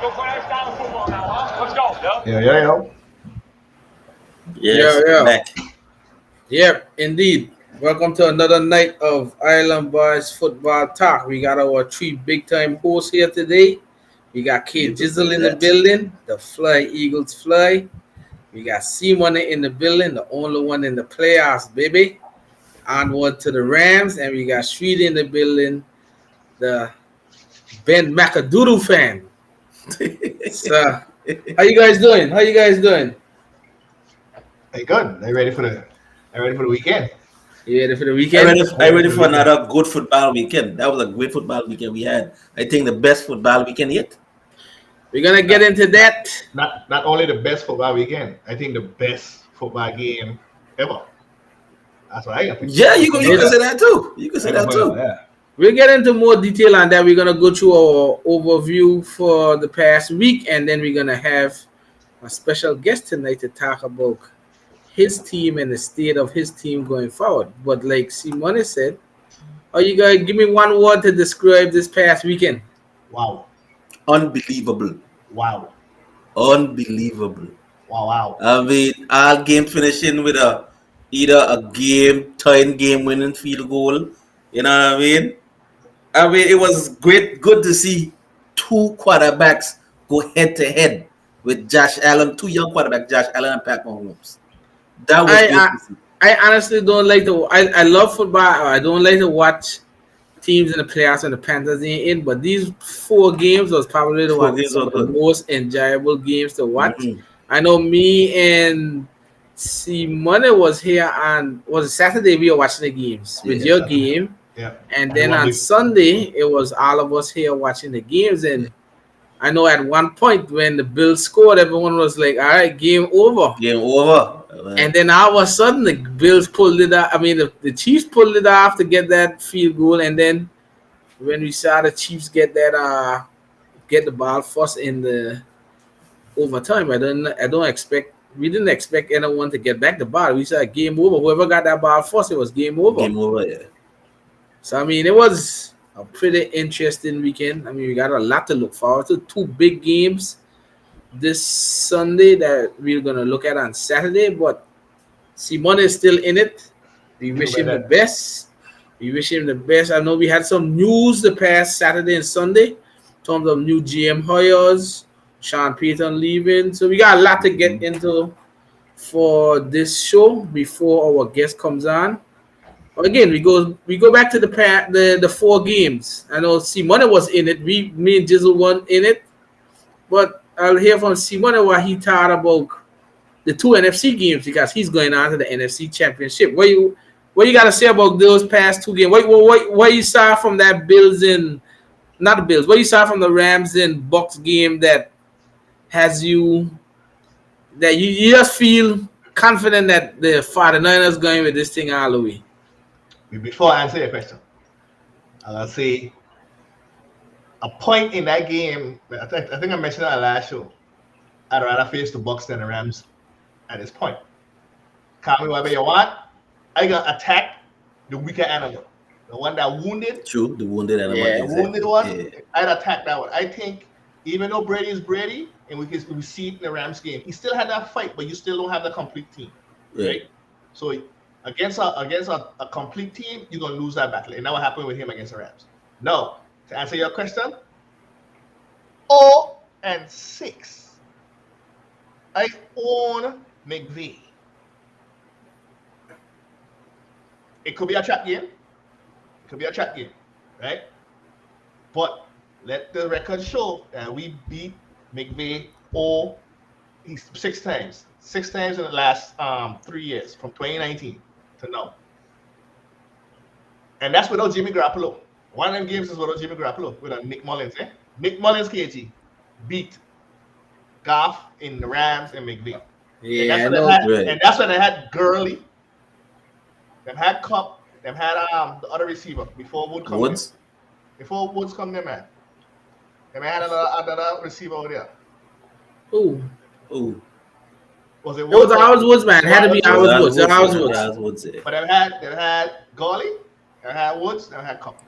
Let's go. Yeah. Yes, Yeah. back. Yep, indeed. Welcome to another night of Island Boys Football Talk. We got our three big time hosts here today. We got K You could Jizzle say in the that. building, the Fly Eagles Fly. We got Simon in the building, the only one in the playoffs, baby. Onward to the Rams, and we got Street in the building, the Ben McAdoodle fan. So, how you guys doing? How you guys doing? Hey, good. Are you ready for the weekend? You ready for the I weekend? ready. I Ready ready for the for weekend? another good football weekend. That was a great football weekend we had. I think the best football weekend yet. We're gonna get Not, into not, that. not only the best football weekend. I think the best football game ever. That's what I think. Yeah, I'm you putting can. it You out can say there. that too. You can say I'm gonna that put it out too. there. We'll get into more detail on that. We're gonna go through our overview for the past week, and then we're gonna have a special guest tonight to talk about his team and the state of his team going forward. But like Simone said, oh, you guys give me one word to describe this past weekend. Wow. Unbelievable. Wow. Unbelievable. Wow. I mean, all game finishing with either a game tying game winning field goal. You know what I mean? I mean, it was good to see two quarterbacks go head to head with Josh Allen, two young quarterbacks, Josh Allen and Pat Mahomes. That was I great I, to see. I honestly don't like to. I love football. I don't like to watch teams in the playoffs and the Panthers in. But these four games was probably the Four one games some were of the good. most enjoyable games to watch. Mm-hmm. I know me and Simone was here on was it Saturday we were watching the games with Yeah. your game, Yeah. and I then love on it. Sunday it was all of us here watching the games. And I know at one point when the Bills scored, everyone was like, "All right, game over." Game over. And then all of a sudden, the Bills pulled it out. I mean, the Chiefs pulled it off to get that field goal. And then when we saw the Chiefs get the ball first in the overtime, I don't expect we didn't expect anyone to get back the ball. We said game over. Whoever got that ball first, it was game over. Game over. Yeah. So I mean, it was a pretty interesting weekend. I mean, we got a lot to look forward to. Two big games this Sunday that we're gonna look at on Saturday, but Simon is still in it. We You wish bet him the that. best. We wish him the best. I know we had some news the past Saturday and Sunday in terms of new GM hires, Sean Payton leaving. So we got a lot to get into for this show before our guest comes on. Again, we go back to the four games. I know Simone was in it. Me and Jizzle weren't in it, but I'll hear from Simone what he thought about the two NFC games because he's going on to the NFC Championship. What you got to say about those past two games? What you saw from that Bills and not the Bills? What you saw from the Rams and Bucks game that has you that you just feel confident that the 49ers going with this thing all the way? Before I answer your question, I'll say a point in that game. I think I mentioned that last show. I'd rather face the Bucks than the Rams at this point. Call me whatever you want. I got attack the weaker animal, the one that wounded, True. The wounded animal. Yeah, the Exactly. wounded one. Yeah. I'd attack that one. I think even though Brady is Brady, and we see it in the Rams game, he still had that fight, but you still don't have the complete team, Yeah. right? So against a complete team, you're gonna lose that battle, and that what happened with him against the Rams. No, to answer your question, 0-6. I own McVay. It could be a trap game. It could be a trap game, right? But let the record show that we beat McVay six times. 6 times in the last 3 years, from 2019 to now. And that's without Jimmy Garoppolo. One of them games is without Jimmy Garoppolo, with Nick Mullins. Nick Mullins, KG, beat Goff in the Rams and McVay. Yeah, I And know. that's when they had Gurley, them had Cup, them had the other receiver before Wood come Woods. in. Before Woods come there, man. Them had another receiver over there. Ooh. Oh. Was it It was Howard Woods, man. It had to be Howard Howard Woods. Howard Yeah, Woods. Howard Woods. Yeah. But they had Gurley, they had Woods, they had Cup.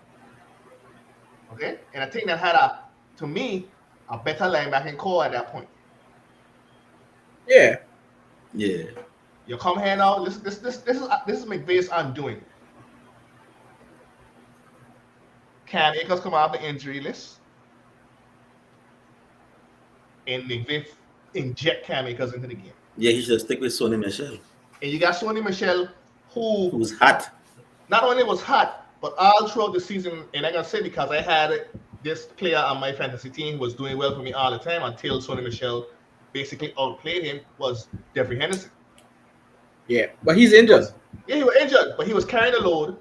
Okay? And I think that had to me, a better linebacking core at that point. Yeah. Yeah. You come here now. This is McVay's undoing. Cam Akers come off the injury list, and McVay inject Cam Akers into the game. Yeah, he should stick with Sonny Michel, And you got Sony Michel, who who's hot. not only was hot, but all throughout the season, and I gotta say because I had this player on my fantasy team was doing well for me all the time until Sony Michel basically outplayed him, was Jeffrey Henderson. Yeah. But he's injured. Yeah, he was injured, but he was carrying the load.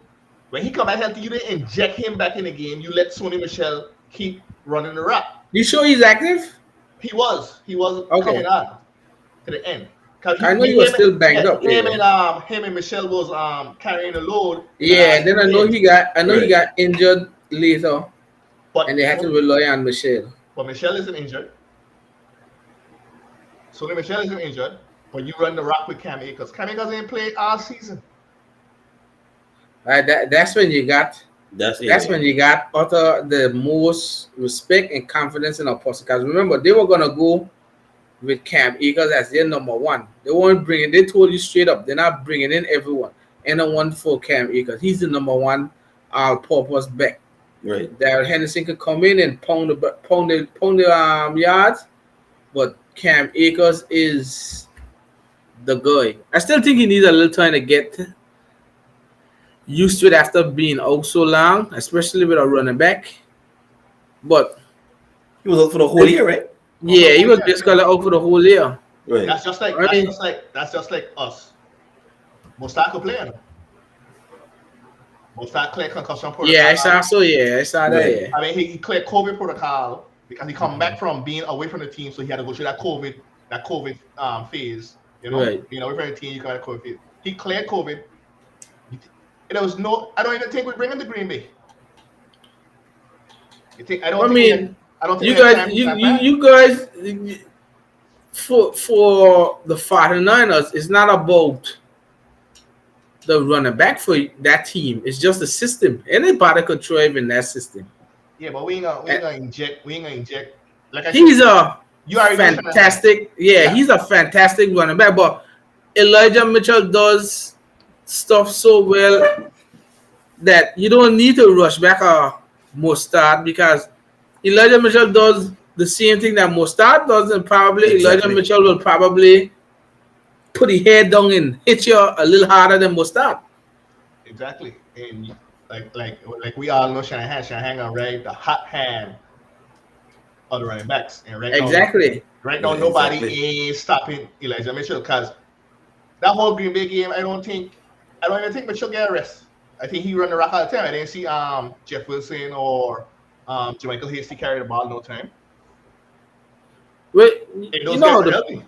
When he come back healthy, you didn't inject him back in the game. You let Sony Michel keep running the rock. You sure he's active? He was Okay. coming on to the end. I know he was still banged up. Him Yeah. and Michel was carrying the load. Yeah, and then I know he got Right. injured later, But and they had to rely on Michelle. But Michel isn't injured. Sony Michel isn't injured. But you run the rock with Cam Akers. Cam Akers ain't played all season. That's when you got That's it. that's when you got utter the most respect and confidence in our posse. Because remember, they were gonna go with Cam Akers as their number one. They weren't bringing. They told you straight up, they're not bringing in everyone. Anyone for Cam Akers. He's the number one all-purpose back. Right. Darrell Henderson could come in and pound the yards, but Cam Akers is the guy. I still think he needs a little time to get used to it after being out so long, especially with a running back. But He was out for the whole year, right? yeah, he was basically out for the whole year. Right. That's just like us. Mustard could play on him. Mustard clear concussion protocol. Yeah, I saw that. Right. Yeah. I mean, he cleared COVID protocol because he come back from being away from the team, so he had to go through that COVID phase. You know, Right. being away from the team, you got a COVID phase. He cleared COVID. There was no. I don't even think we bring him to Green Bay. You think? I don't think you we have guys, time you, for that you, back. you guys, for the 49ers, it's not about the running back for that team. It's just the system. Anybody could thrive in that system. Yeah, but we ain't gonna inject. Like I He's said, a you already know fantastic. Yeah, he's a fantastic running back. But Elijah Mitchell does stuff so well that you don't need to rush back a Mostard because Elijah Mitchell does the same thing that Mostard does, and probably Exactly. Elijah Mitchell will probably put his head down and hit you a little harder than Mostard. Exactly, and like we all know Shanahan gonna ride the hot hand of the running backs, and right Exactly. now Yeah, nobody exactly. is stopping Elijah Mitchell because that whole Green Bay game, I don't even think Mitchell get a rest. I think he run the rock all the time. I didn't see Jeff Wilson or Jermichael Hasty carry the ball no time. Well, And you those know how guys are the healthy.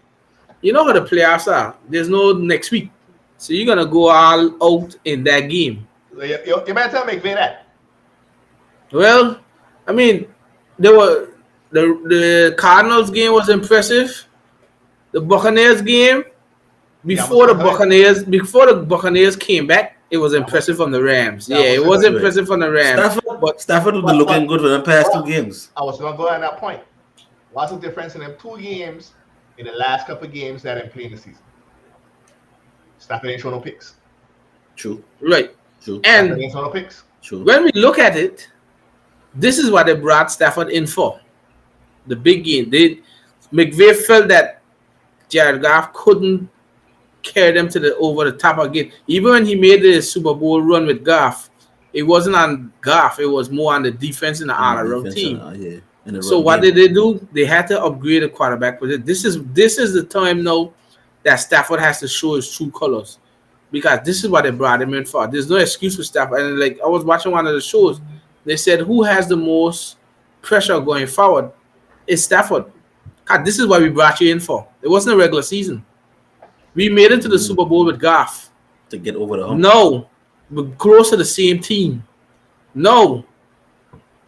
you know how the playoffs are. There's no next week, so you're gonna go all out in that game. You better tell McVay that. Well, I mean, the Cardinals game was impressive. The Buccaneers game before the Buccaneers came back, it was impressive from the Rams. That Yeah, it was was good. impressive from the Rams. Stafford has but- been looking but- good for the past 2 games. I was gonna go on that point. What's the difference in them 2 games in the last couple of games that I'm playing the season? Stafford ain't show no picks. True. Right. True. Stafford And ain't show no picks. True. when we look at it, this is what they brought Stafford in for. The big game. McVay felt that Jared Goff couldn't carry them to the over the top again. Even when he made the Super Bowl run with Goff, it wasn't on Goff. It was more on the defense and the all-around team. Yeah. And the So run what game. did they do? They had to upgrade the quarterback position. This is the time now that Stafford has to show his true colors, because this is what they brought him in for. There's no excuse for Stafford. And like I was watching one of the shows, they said who has the most pressure going forward? It's Stafford. God, this is what we brought you in for. It wasn't a regular season. We made it to the Super Bowl with Goff. to get over the hump. No, we're close to the same team. No,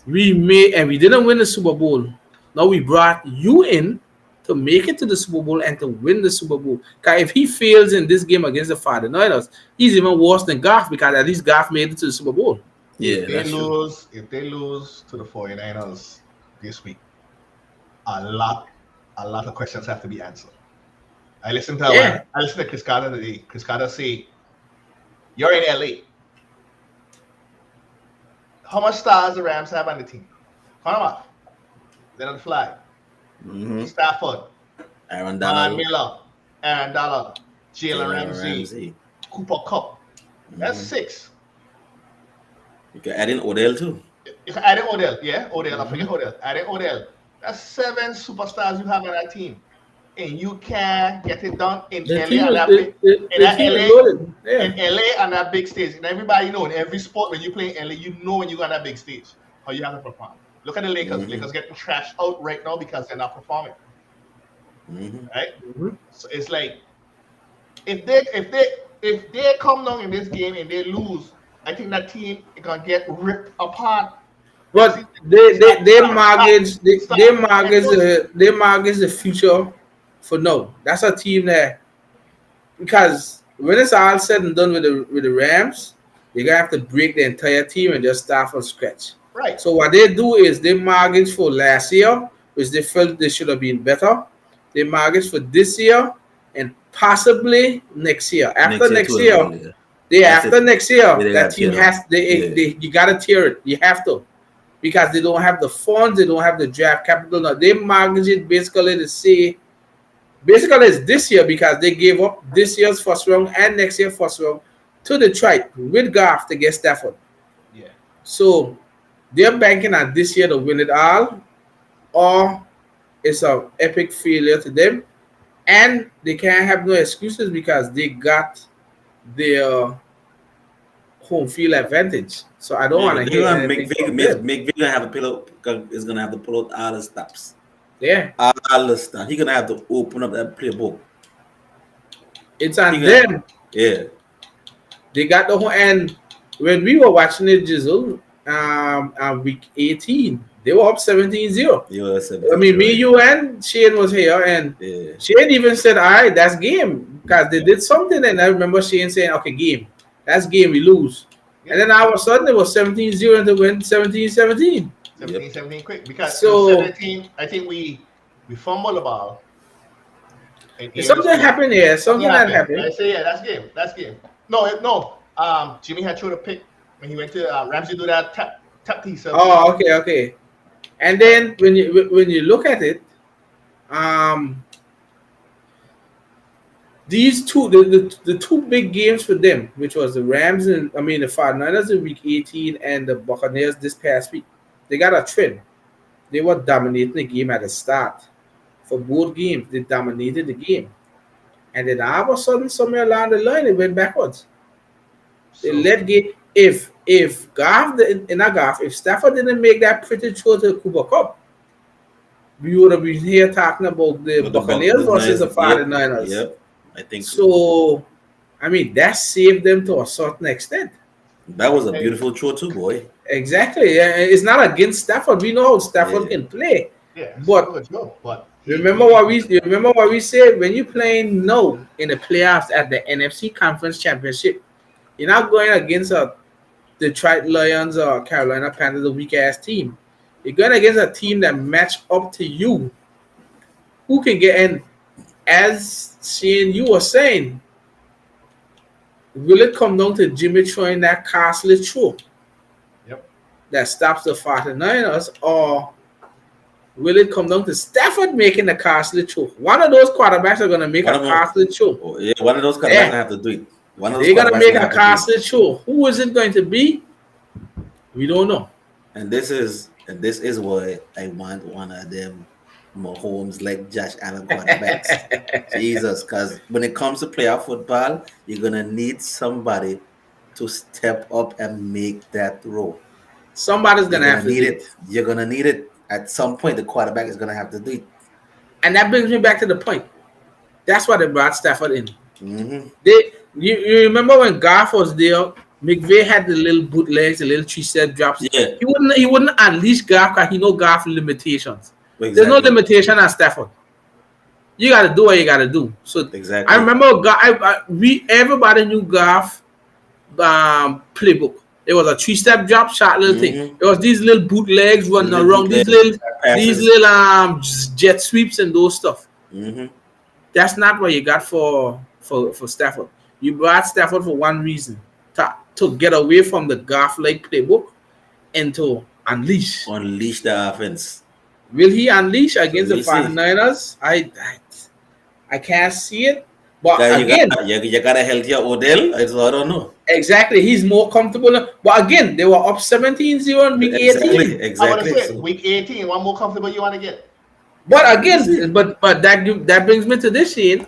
we didn't win the Super Bowl. Now we brought you in to make it to the Super Bowl and to win the Super Bowl. Because if he fails in this game against the 49ers, he's even worse than Goff, because at least Goff made it to the Super Bowl. Yeah, If that's true. they lose to the 49ers this week, a lot of questions have to be answered. Yeah. I listened to Chris Carter today. Chris Carter say, "You're in LA. How much stars the Rams have on the team? Count them off. Leonard Fly, Mm-hmm. Stafford, Aaron Von Donald, Miller, Aaron Dollar, Jalen Jalen Ramsey, Ramsey. Cooper Cup. That's Mm-hmm. six. You can add in Odell too. If I added Odell, yeah, Odell, I forget Mm-hmm. Odell. Adding Odell. That's seven superstars you have on that team. And you can get it done in The LA team and is that big in the that team is LA loaded. in Yeah. LA and that big stage. And everybody know in every sport when you play in LA, you know when you got that big stage, how you have to perform. Look at the Lakers. Mm-hmm. Lakers getting trashed out right now because they're not performing. Mm-hmm. Right? Mhm. So it's like if they come down in this game and they lose, I think that team is gonna get ripped apart. Because But they mortgage start they mortgage the future for no. That's a team that because when it's all said and done with the Rams, they're gonna have to break the entire team and just start from scratch. right. So what they do is they mortgage for last year, which they felt they should have been better. They mortgage for this year and possibly next year. After Next year too next as well. year, Yeah. they That's after it. next year, They that got team tear up. has Yeah. they you gotta tear it. You have to because they don't have the funds, they don't have the draft capital. Now they mortgage it basically to say basically it's this year because they gave up this year's first round and next year's first round to Detroit with Goff to get Stafford. Yeah. So they're banking on this year to win it all, or it's an epic failure to them, and they can't have no excuses because they got their home field advantage. So I don't Yeah, want but to they're hear gonna anything from them. make Vic gonna have to pull up is gonna have to pull out all the stops. Yeah, All the stuff. He gonna have to open up that playbook. it's He on gonna them. yeah. They got the whole and when we were watching it, Jizzle, week 18, they were up 17-0. You were I 17 mean, me, right. you, and Shane was here, and Yeah. Shane even said, "All right, that's game," because they Yeah. did something, and I remember Shane saying, "Okay, game, that's game, we lose." And Yeah. then all of a sudden, it was 17-0 and they went 17-17. 17, Yep. 17 quick. Because in So 17, I think we fumbled the ball in if areas something where happened here, something something that happened. I happened. say, yeah, that's game. That's game. No, no. Jimmy had thrown a pick when he went to Ramsey do that tap to himself. Oh, okay, okay. And then when you look at it, um, these two the two big games for them, which was the Rams and I mean the 49ers in week 18 and the Buccaneers this past week, they got a trend. They were dominating the game at the start. For both games, they dominated the game. And then all of a sudden, somewhere along the line, it went backwards. They So let game if Goff in a Goff, if Stafford didn't make that pretty throw to Cooper Cup, we would have been here talking about the With the Buccaneers versus Buccaneers, the yep, 49ers. yep. I think so. So I mean that saved them to a certain extent. That was a hey, beautiful throw too, boy. Exactly. It's not against Stafford. We know how Stafford Yeah. can play. yeah, But Stafford go. But remember what we said when you playing no in the playoffs at the NFC Conference Championship, you're not going against a Detroit Lions or Carolina Panthers, a weak ass team. You're going against a team that match up to you. Who can get in? As seeing you were saying, will it come down to Jimmy throwing that costly throw yep. that stops the 49ers, or will it come down to Stafford making the costly throw? One of those quarterbacks are going to make One a of them, costly throw. oh, yeah, one of those quarterbacks Yeah, gonna have to do it. One of those they're going to quarterbacks make gonna a have to do it. costly throw. Who is it going to be? We don't know. And this is why I want one of them Mahomes like Josh Allen quarterbacks. Jesus, because when it comes to playoff football, you're gonna need somebody to step up and make that throw. Somebody's going You're to gonna have to need do it. it. You're gonna need it. At some point, the quarterback is gonna have to do it. And that brings me back to the point. That's why they brought Stafford in. Mm-hmm. You remember when Goff was there? McVay had the little bootlegs, the little three-step drops. Yeah, He wouldn't unleash Goff because he know Goff limitations. There's no exactly. limitation on Stafford. You got to do what you got to do. So I Exactly. remember we everybody knew Goff playbook. It was a 3-step drop shot little thing. Mhm. It was these little bootlegs running Little around, bootleg these passes. little jet sweeps and those stuff. Mhm. That's not what you got for Stafford. You brought Stafford for one reason, to get away from the Goff-like playbook and to unleash. Unleash the offense. Will he unleash So against the we see. 49ers? I can't see it. But You got again, you got a healthier Odell. I don't know. exactly, he's more comfortable. But again, they were up 17-0 in week 18. I want to Exactly. say So week 18, one more comfortable you want to get. But we see. again, but that brings me to this, Shane.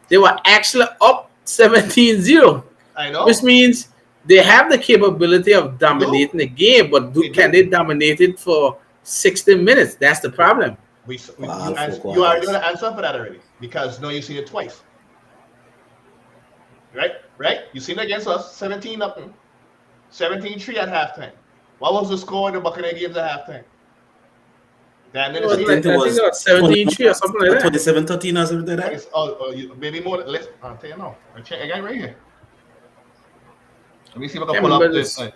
They were actually up 17-0, I know. which means they have the capability of They dominating the game, but They can do. they dominate it for 60 minutes? That's the problem. All four You already quarters. know the answer for that already because no, you've seen it twice. Right? You've seen it against us, 17 nothing, 17-3 at halftime. What was the score in the Buccaneer games at halftime? Damn, It then was it's like, I think it was 17-3 or something like that. 27-13 or something like that. maybe more. I'll tell you now. I got it right here. Let me see if I can Can't pull up remember this. this.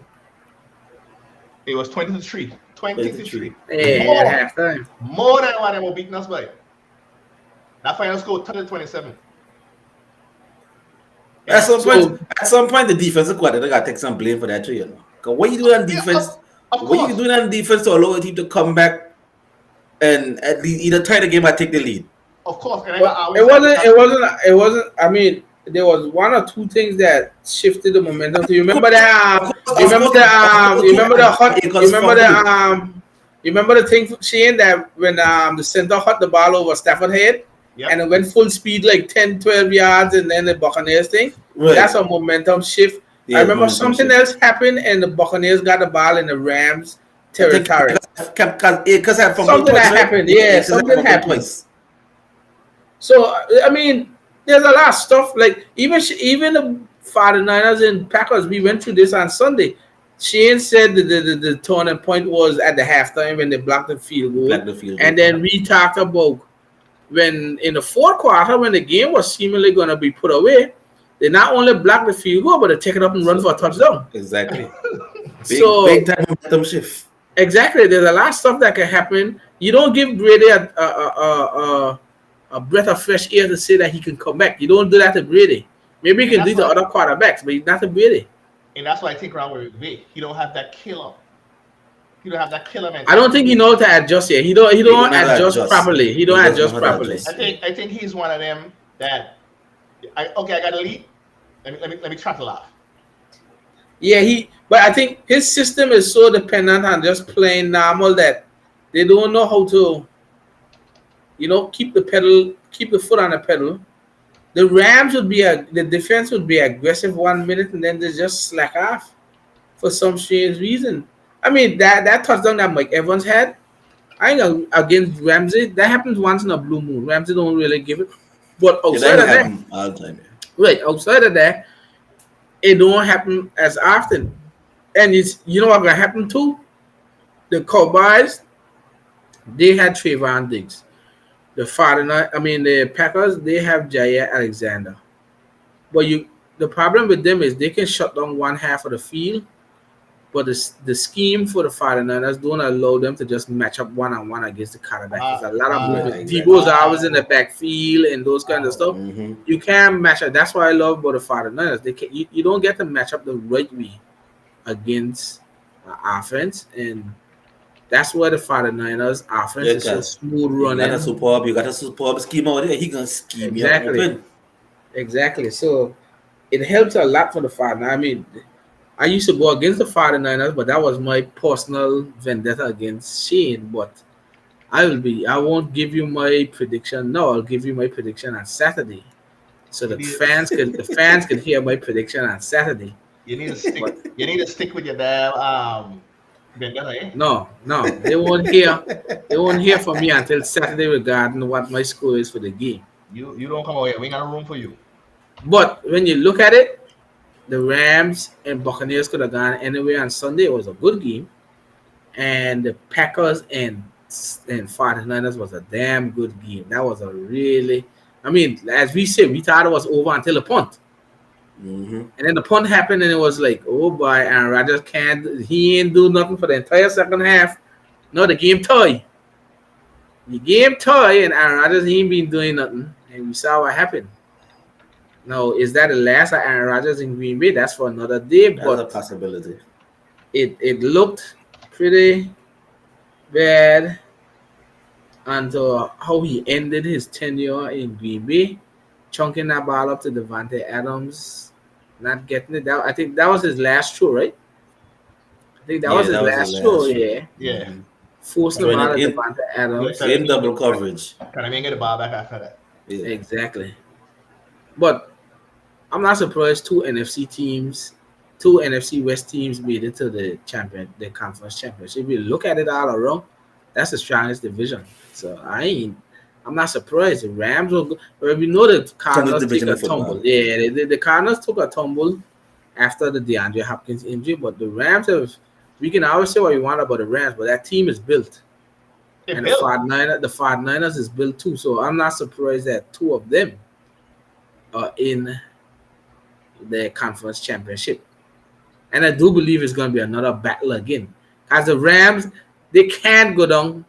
It was 20-3. 20-3. Yeah, at halftime. More than what they were beating us by. That final score 30-27. At So- some point, the defensive coordinator got to take some blame for that too. You know, 'cause what you doing on defense? Of What you course. doing on defense to allow a team to come back and at least either tie the game or take the lead? Of course. And But I it wasn't. I mean, there was one or two things that shifted the momentum. So you remember that? You remember the thing, Shane, that when the center hot the ball over Stafford head Yep. and it went full speed like 10, 12 yards, and then the Buccaneers thing. Right. That's a momentum shift. Yeah, I remember momentum something shift. else happened, and the Buccaneers got the ball in the Rams territory. Because had Something that happened, yeah, something happened. Twice. So I mean, there's a lot of stuff. Like even the 49ers and Packers, we went through this on Sunday. Shane said the turning point was at the halftime when they blocked the field goal. And then we talked about when in the fourth quarter when the game was seemingly going to be put away, they not only blocked the field goal, but they take it up and run for a touchdown. Exactly. Big time momentum shift. Exactly. There's a lot of stuff that can happen. You don't give Brady a breath of fresh air to say that he can come back. You don't do that to Brady. Maybe you can do it to other quarterbacks, but he's not to Brady. And that's why I think around with Vic, he don't have that killer. He don't have that killer mentality. I don't think he knows to adjust yet. He don't adjust properly. He don't adjust properly. I think he's one of them that I got a lead. Let me try to laugh. Yeah, but I think his system is so dependent on just playing normal that they don't know how to, keep the foot on the pedal. The Rams the defense would be aggressive 1 minute and then they just slack off for some strange reason. I mean, that touchdown that Mike Evans had, I think against Ramsey, that happens once in a blue moon. Ramsey don't really give it. But outside of that, all the time. right, outside of that, it don't happen as often. And it's what's gonna happen too? The Cowboys, they had Trayvon Diggs. The Packers, they have Jair Alexander. But the problem with them is they can shut down one half of the field, but the scheme for the 49ers don't allow them to just match up one-on-one against the quarterback. There's a lot of movement. Exactly. Debo's always in the backfield and those kinds of stuff. Mm-hmm. You can't match up. That's what I love about the 49ers. You don't get to match up the right way against offense, and that's where the 49ers offense is so smooth running. You got a superb scheme out there. He can scheme you open. Exactly. So it helps a lot for the 49ers. I mean, I used to go against the 49ers, but that was my personal vendetta against Shane. But I won't give you my prediction. No, I'll give you my prediction on Saturday. So the fans can hear my prediction on Saturday. You need to stick with your damn vendetta, eh? No, they won't hear. They won't hear from me until Saturday regarding what my score is for the game. You don't come away. We ain't got room for you. But when you look at it, the Rams and Buccaneers could have gone anywhere on Sunday. It was a good game, and the Packers and 49ers was a damn good game. That was a really, as we said, we thought it was over until the punt. Mm-hmm. And then the punt happened, and it was like, oh boy, Aaron Rodgers can't. He ain't do nothing for the entire second half. No, the game toy. The game toy, and Aaron Rodgers he ain't been doing nothing. And we saw what happened. Now, is that the last of Aaron Rodgers in Green Bay? That's for another day. That's a But possibility. it looked pretty bad until how he ended his tenure in Green Bay, chunking that ball up to Devontae Adams, not getting it. I think that was his last throw, right? I think that was Yeah, his that was the last throw, last one. yeah. Yeah. Mhm. Forcing the Throwing ball it at in, Devontae Yeah, Adams. in double coverage. Can I make get the ball back after that? Yeah. Exactly. But I'm not surprised two NFC West teams made it to the conference championship. If you look at it all around, that's the strongest division. So I'm not surprised. The Rams will go, but we know the Strongest Cardinals take division a in football. tumble. Yeah, the Cardinals took a tumble after the DeAndre Hopkins injury, but the Rams have. We can always say what we want about the Rams, but that team is built, They and built. the 49ers is built too. So I'm not surprised that two of them are in the conference championship. And I do believe it's going to be another battle again. As the Rams, they can't go down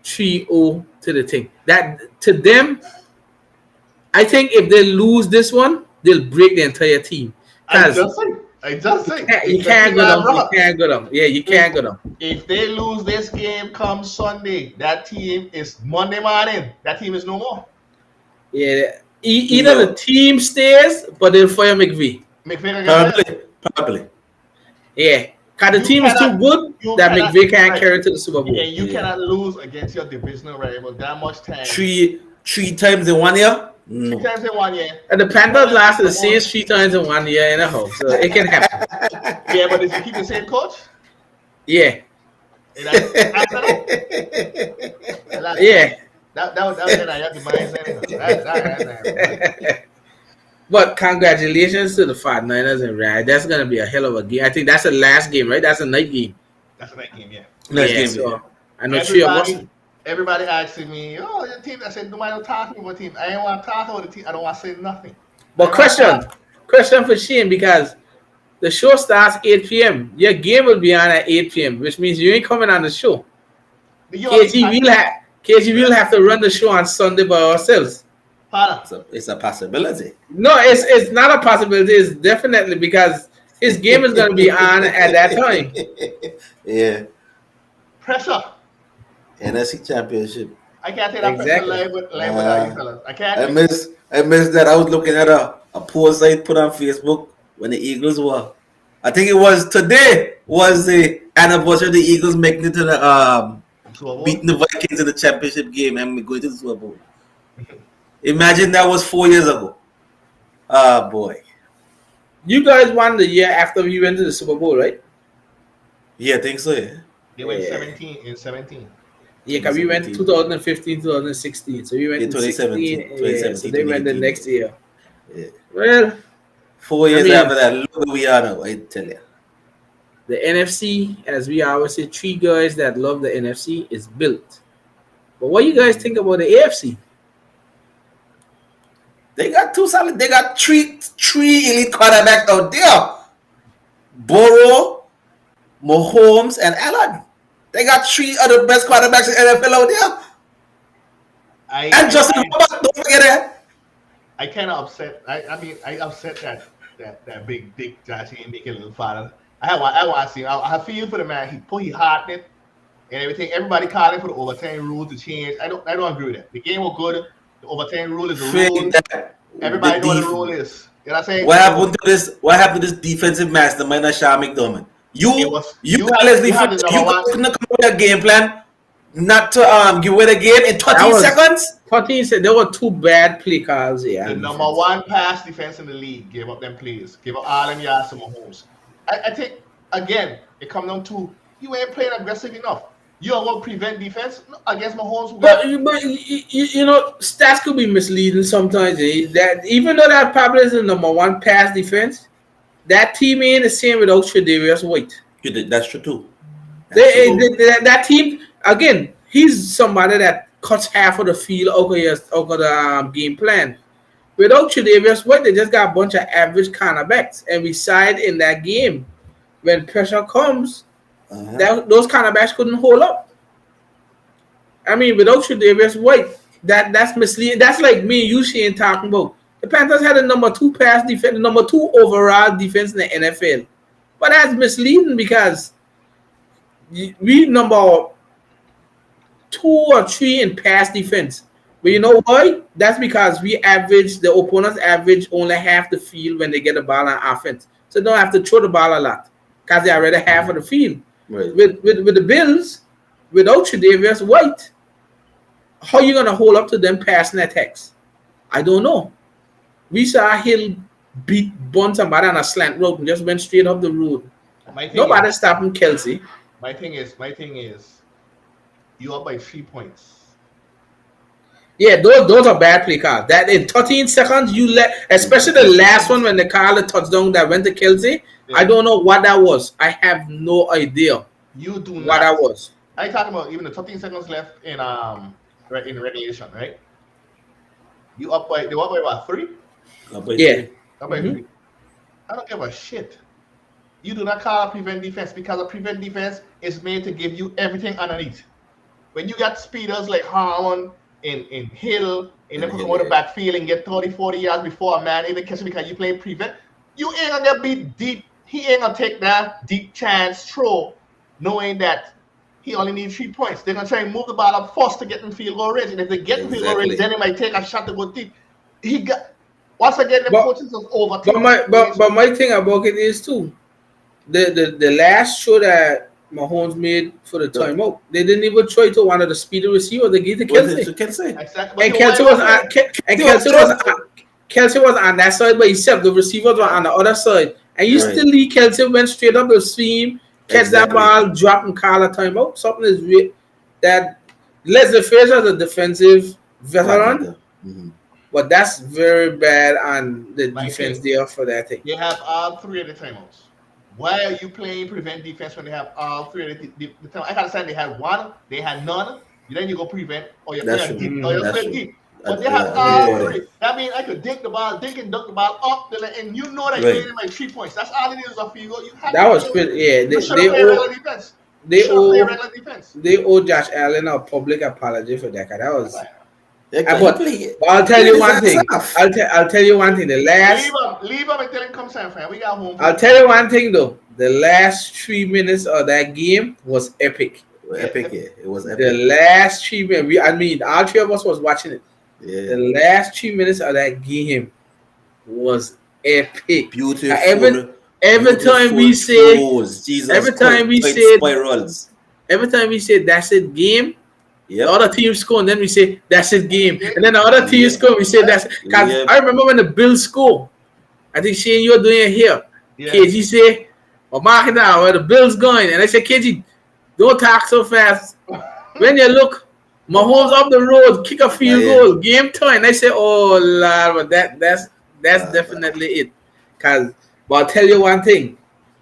3-0 to the thing. That to them, I think if they lose this one, they'll break the entire team. I Because just say. I just say. you It's the can't thing go I'm down. You wrong. can't go down. Yeah, you can't go down. If they lose this game come Sunday, that team is Monday morning. That team is no more. Yeah, either No. the team stays, but they'll fire McVay. McVay get fired. Probably. Yeah, because the You team is too cannot- good you that cannot- McVay can't right. carry it to the Super Bowl. Yeah, you Yeah. cannot lose against your divisional rival that much time. Three times in 1 year? Three No. times in 1 year. And the Panthers lost to the Saints 3 times in 1 year and a half, so it can happen. Yeah, but did you keep the same coach? Yeah, And after that, yeah. that was then I had the mindset. That. But congratulations to the 49ers and Rams. That's gonna be a hell of a game. I think that's the last game, right? That's a night game. That's a night game, yeah. Nice Yeah, game. so I know three of us. Everybody asking me, oh, your team. I said, nobody don't talk to me about the team. I ain't want to talk about the team. I don't want to say nothing. But question for Shane, because the show starts 8 p.m. Your game will be on at 8 p.m., which means you ain't coming on the show. KG will have to run the show on Sunday by ourselves. It's a possibility. No, it's not a possibility. It's definitely because his game is going to be on at that time. Yeah. Pressure. NFC Championship. I can't take that Exactly. pressure live without you fellas. I can't. I missed that. I was looking at a post I put on Facebook when the Eagles were. I think it was today was the anniversary of the Eagles making it to the beating the Vikings in the championship game and going to the Super Bowl. Imagine that was 4 years ago. Ah, boy. You guys won the year after we went to the Super Bowl, right? Yeah, I think so, yeah. They went Yeah. 17. Yeah, because we went 2015, 2016. So we went Yeah, in 2017, 16. Yeah, so they went the 2018. next year. Yeah. Well, 4 years I mean- after that, look where we are now, I tell you. the NFC, as we always say, three guys that love the NFC is built. But what you guys think about the AFC? They got two solid. They got three elite quarterbacks out there. Burrow, Mahomes, and Allen. They got three of the best quarterbacks in NFL out there. And Justin Herbert, don't forget that. I kind of upset. I upset that big dick Josh ain't making a little father. I want to see him. I feel for the man. He put his heart in it and everything. Everybody calling for the overtime rule to change. I don't agree with that. The game was good. The overtime rule is a rule. Everybody know what the rule is. You know what I'm saying? What happened to this defensive mastermind, Sean McDermott? You Leslie couldn't come up with a game plan not to give away the game in 13 seconds. 13 seconds. There were two bad play calls. Yeah, the number one pass defense in the league gave up them plays. Gave up all them yards to Mahomes. I think again it comes down to you ain't playing aggressive enough. You are going to prevent defense against Mahomes. But you know, stats could be misleading sometimes. That even though that probably is the number one pass defense, that team ain't the same without Tre'Davious White. That's true too. That team again, he's somebody that cuts half of the field out of the game plan. Without Tre'Davious White, they just got a bunch of average cornerbacks, and we side in that game when pressure comes, those cornerbacks couldn't hold up. I mean, without Tre'Davious White, that's misleading. That's like me and you, Shane, talking about the Panthers had a number 2 pass defense, number 2 overall defense in the NFL, but that's misleading because we number 2 or 3 in pass defense. But you know why? That's because the opponents average only half the field when they get the ball on offense. So they don't have to throw the ball a lot because they already half of the field. Right. With the Bills, without Tre'Davious White, how you going to hold up to them passing attacks? I don't know. We saw Hill beat Bun somebody on a slant route and just went straight up the road. Nobody stopping Kelsey. My thing is, you up by 3 points. Yeah, those are bad play calls. That in 13 seconds you let, especially the last one when they called the touchdown that went to Kelsey. Yeah. I don't know what that was. I have no idea. You do not. What that was. I talking about even the 13 seconds left in regulation, right? They up by what, 3? Up by 3. Up by 3. I don't give a shit. You do not call a prevent defense because a prevent defense is made to give you everything underneath. When you got speeders like Harmon in Hill, and then come out the backfield and get 30, 40 yards before a man even catch him because you play prevent, you ain't gonna get beat deep. He ain't gonna take that deep chance throw, knowing that he only needs 3 points. They're gonna try and move the ball up first to get in field goal range, and if they get in field goal range, then they might take a shot to go deep. He got once again the coaches is over. But my thing about it is too, the last show that Mahomes made for the timeout, they didn't even try to one of the speedy receivers. They gave to Kelsey. Exactly. And Kelsey was on that side by himself. The receivers were on the other side, and you still leave Kelsey went straight up the seam, catch that ball, drop and call a timeout. Something is weird. That Leslie Frazier is a defensive veteran, but that's very bad on the defense there for that thing. They have all 3 of the timeouts. Why are you playing prevent defense when they have all 3 of the time? I understand they had 1, they had none. Then you go prevent, or you play deep, or you play deep. But they have all 3. That means I could dink and dunk the ball up, and you know that you made my 3 points. That's all it is a field goal. That was pretty. Yeah, they owe Josh Allen a public apology for that. That was. But I'll tell you one thing. I'll tell you one thing. The last leave him until it comes time, friend. We got home. I'll tell you one thing though. The last 3 minutes of that game was epic. It was epic. The last 3 minutes. All 3 of us was watching it. Yeah. The last 3 minutes of that game was epic. Beautiful. Every time we say that's it game. Yep. The other team score, and then we say that's it game. And then the other team score, we say that's because I remember when the Bills score. I think Shane, you're doing it here. Yeah. KG say, well, mark it down where the Bills going. And I say, KG, don't talk so fast. When you look, Mahomes up the road, kick a field goal, game time. And I say, oh Lord, but that's definitely it. But I'll tell you one thing,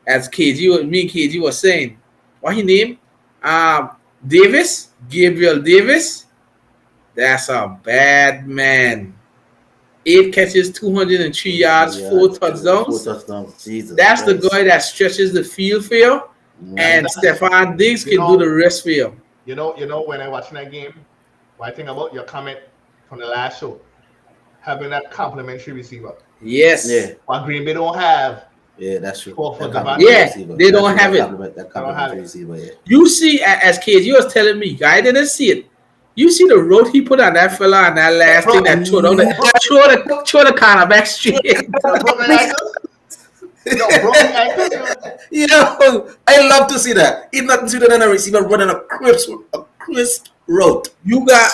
as KG was saying, what he named? Gabriel Davis, that's a bad man. 8 catches, 203 yards, 4 touchdowns. 4 touchdowns. Jesus that's Christ. The guy that stretches the field for you. And Stephon Diggs can do the rest for you. You know, when I watching that game, what I think about your comment from the last show, having that complimentary receiver. Yes. Yeah. What Green Bay don't have. Yeah, that's true. They don't have it. That complimentary receiver, yeah. You see, as kids, you was telling me, I didn't see it. You see the road he put on that fella on that last thing that throw the cornerback straight. I love to see that. It's not sweeter than a receiver running a crisp route. You got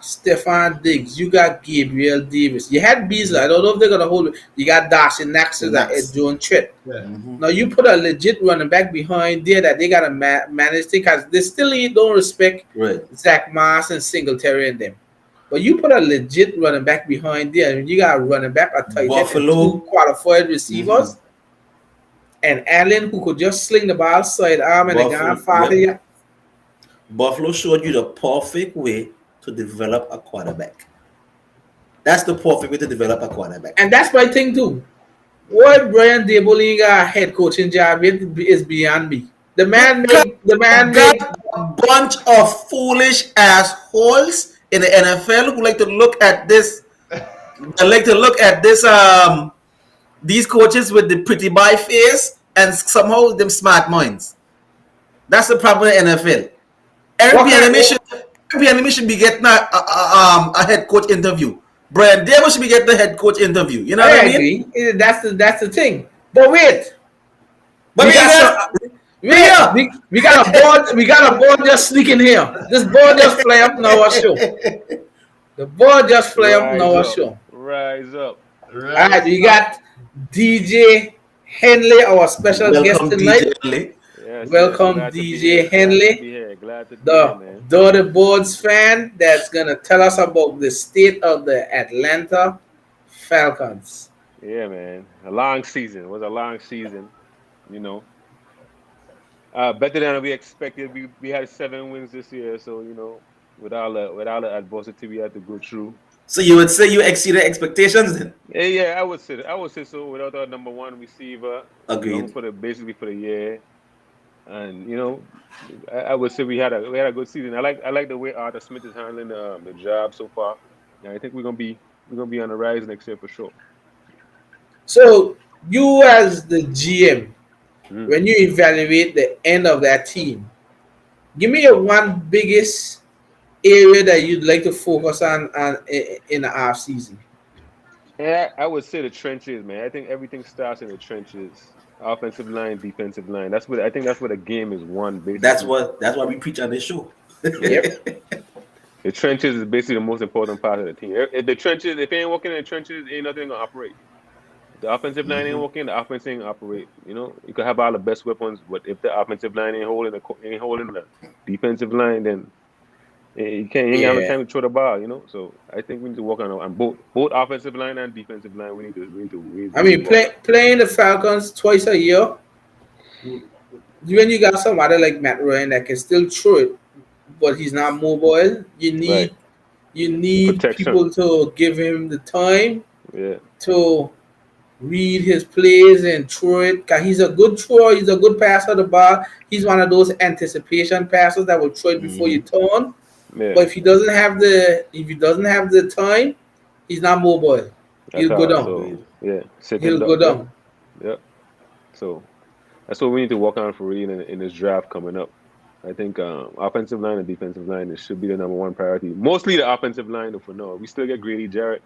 Stephon Diggs. You got Gabriel Davis. You had Beasley. I don't know if they're gonna hold it. You got Darcy Knox that Joan Tritt. Yeah. Mm-hmm. Now you put a legit running back behind there that they gotta manage things because they still don't respect Zach Moss and Singletary and them. But you put a legit running back behind there, and you got a running back, a tight end, and 2 qualified receivers, and Allen who could just sling the ball side arm and the Godfather. Buffalo showed you the perfect way to develop a quarterback. That's the perfect way to develop a quarterback. And that's my thing too. What Brian Debolinga head coaching job is beyond me. The man Got make a bunch of foolish assholes in the NFL who like to look at this. They like to look at this. These coaches with the pretty boy face and somehow them smart minds. That's the problem with the NFL. Every animation be getting a head coach interview. Brian Dable should be getting the head coach interview. You know what I mean? agree. That's the thing. But wait, But we got we got a board. We got a board just sneaking here. This board just fly up in our show. The board just fly up in our show. Rise up. All right, we got DJ Henley, our special guest Welcome, tonight. DJ Lee. Yes, Welcome, glad to be DJ here. Henley, Glad to be here, man. the boards fan that's gonna tell us about the state of the Atlanta Falcons. Yeah, man. A long season. It was a long season. You know. Better than we expected. We had 7 wins this year, so you know, with all the adversity we had to go through. So you would say you exceeded expectations then? Yeah, I would say so. Without our number one receiver, Agreed. Basically for the year, and you know, I would say we had a good season. I like the way Arthur Smith is handling the job so far. And I think we're gonna be on the rise next year for sure. So you as the GM, when you evaluate the end of that team, give me your one biggest area that you'd like to focus on in the off season. Yeah, I would say the trenches, man. I think everything starts in the trenches. Offensive line, defensive line. That's what the game is won. Basically, That's what we preach on this show. Yep. The trenches is basically the most important part of the team. If they ain't working in the trenches, ain't nothing gonna operate. If the offensive line ain't working, the offense ain't gonna operate. You know, you could have all the best weapons, but if the offensive line ain't holding the defensive line, then you ain't have the time to throw the ball. You know, so I think we need to work on both offensive line and defensive line. We need to I mean, playing the Falcons twice a year. When you got somebody like Matt Ryan that can still throw it, but he's not mobile, you need protection. people to give him the time Yeah. to read his plays and throw it. Cause he's a good thrower, he's a good passer of the ball. He's one of those anticipation passers that will throw it before you turn. Yeah. But if he doesn't have the time, he's not mobile. He'll go down. So, He'll go down. Yeah. So that's what we need to work on for real in this draft coming up. I think offensive line and defensive line, it should be the number one priority. Mostly the offensive line, though, for now. We still get Grady Jarrett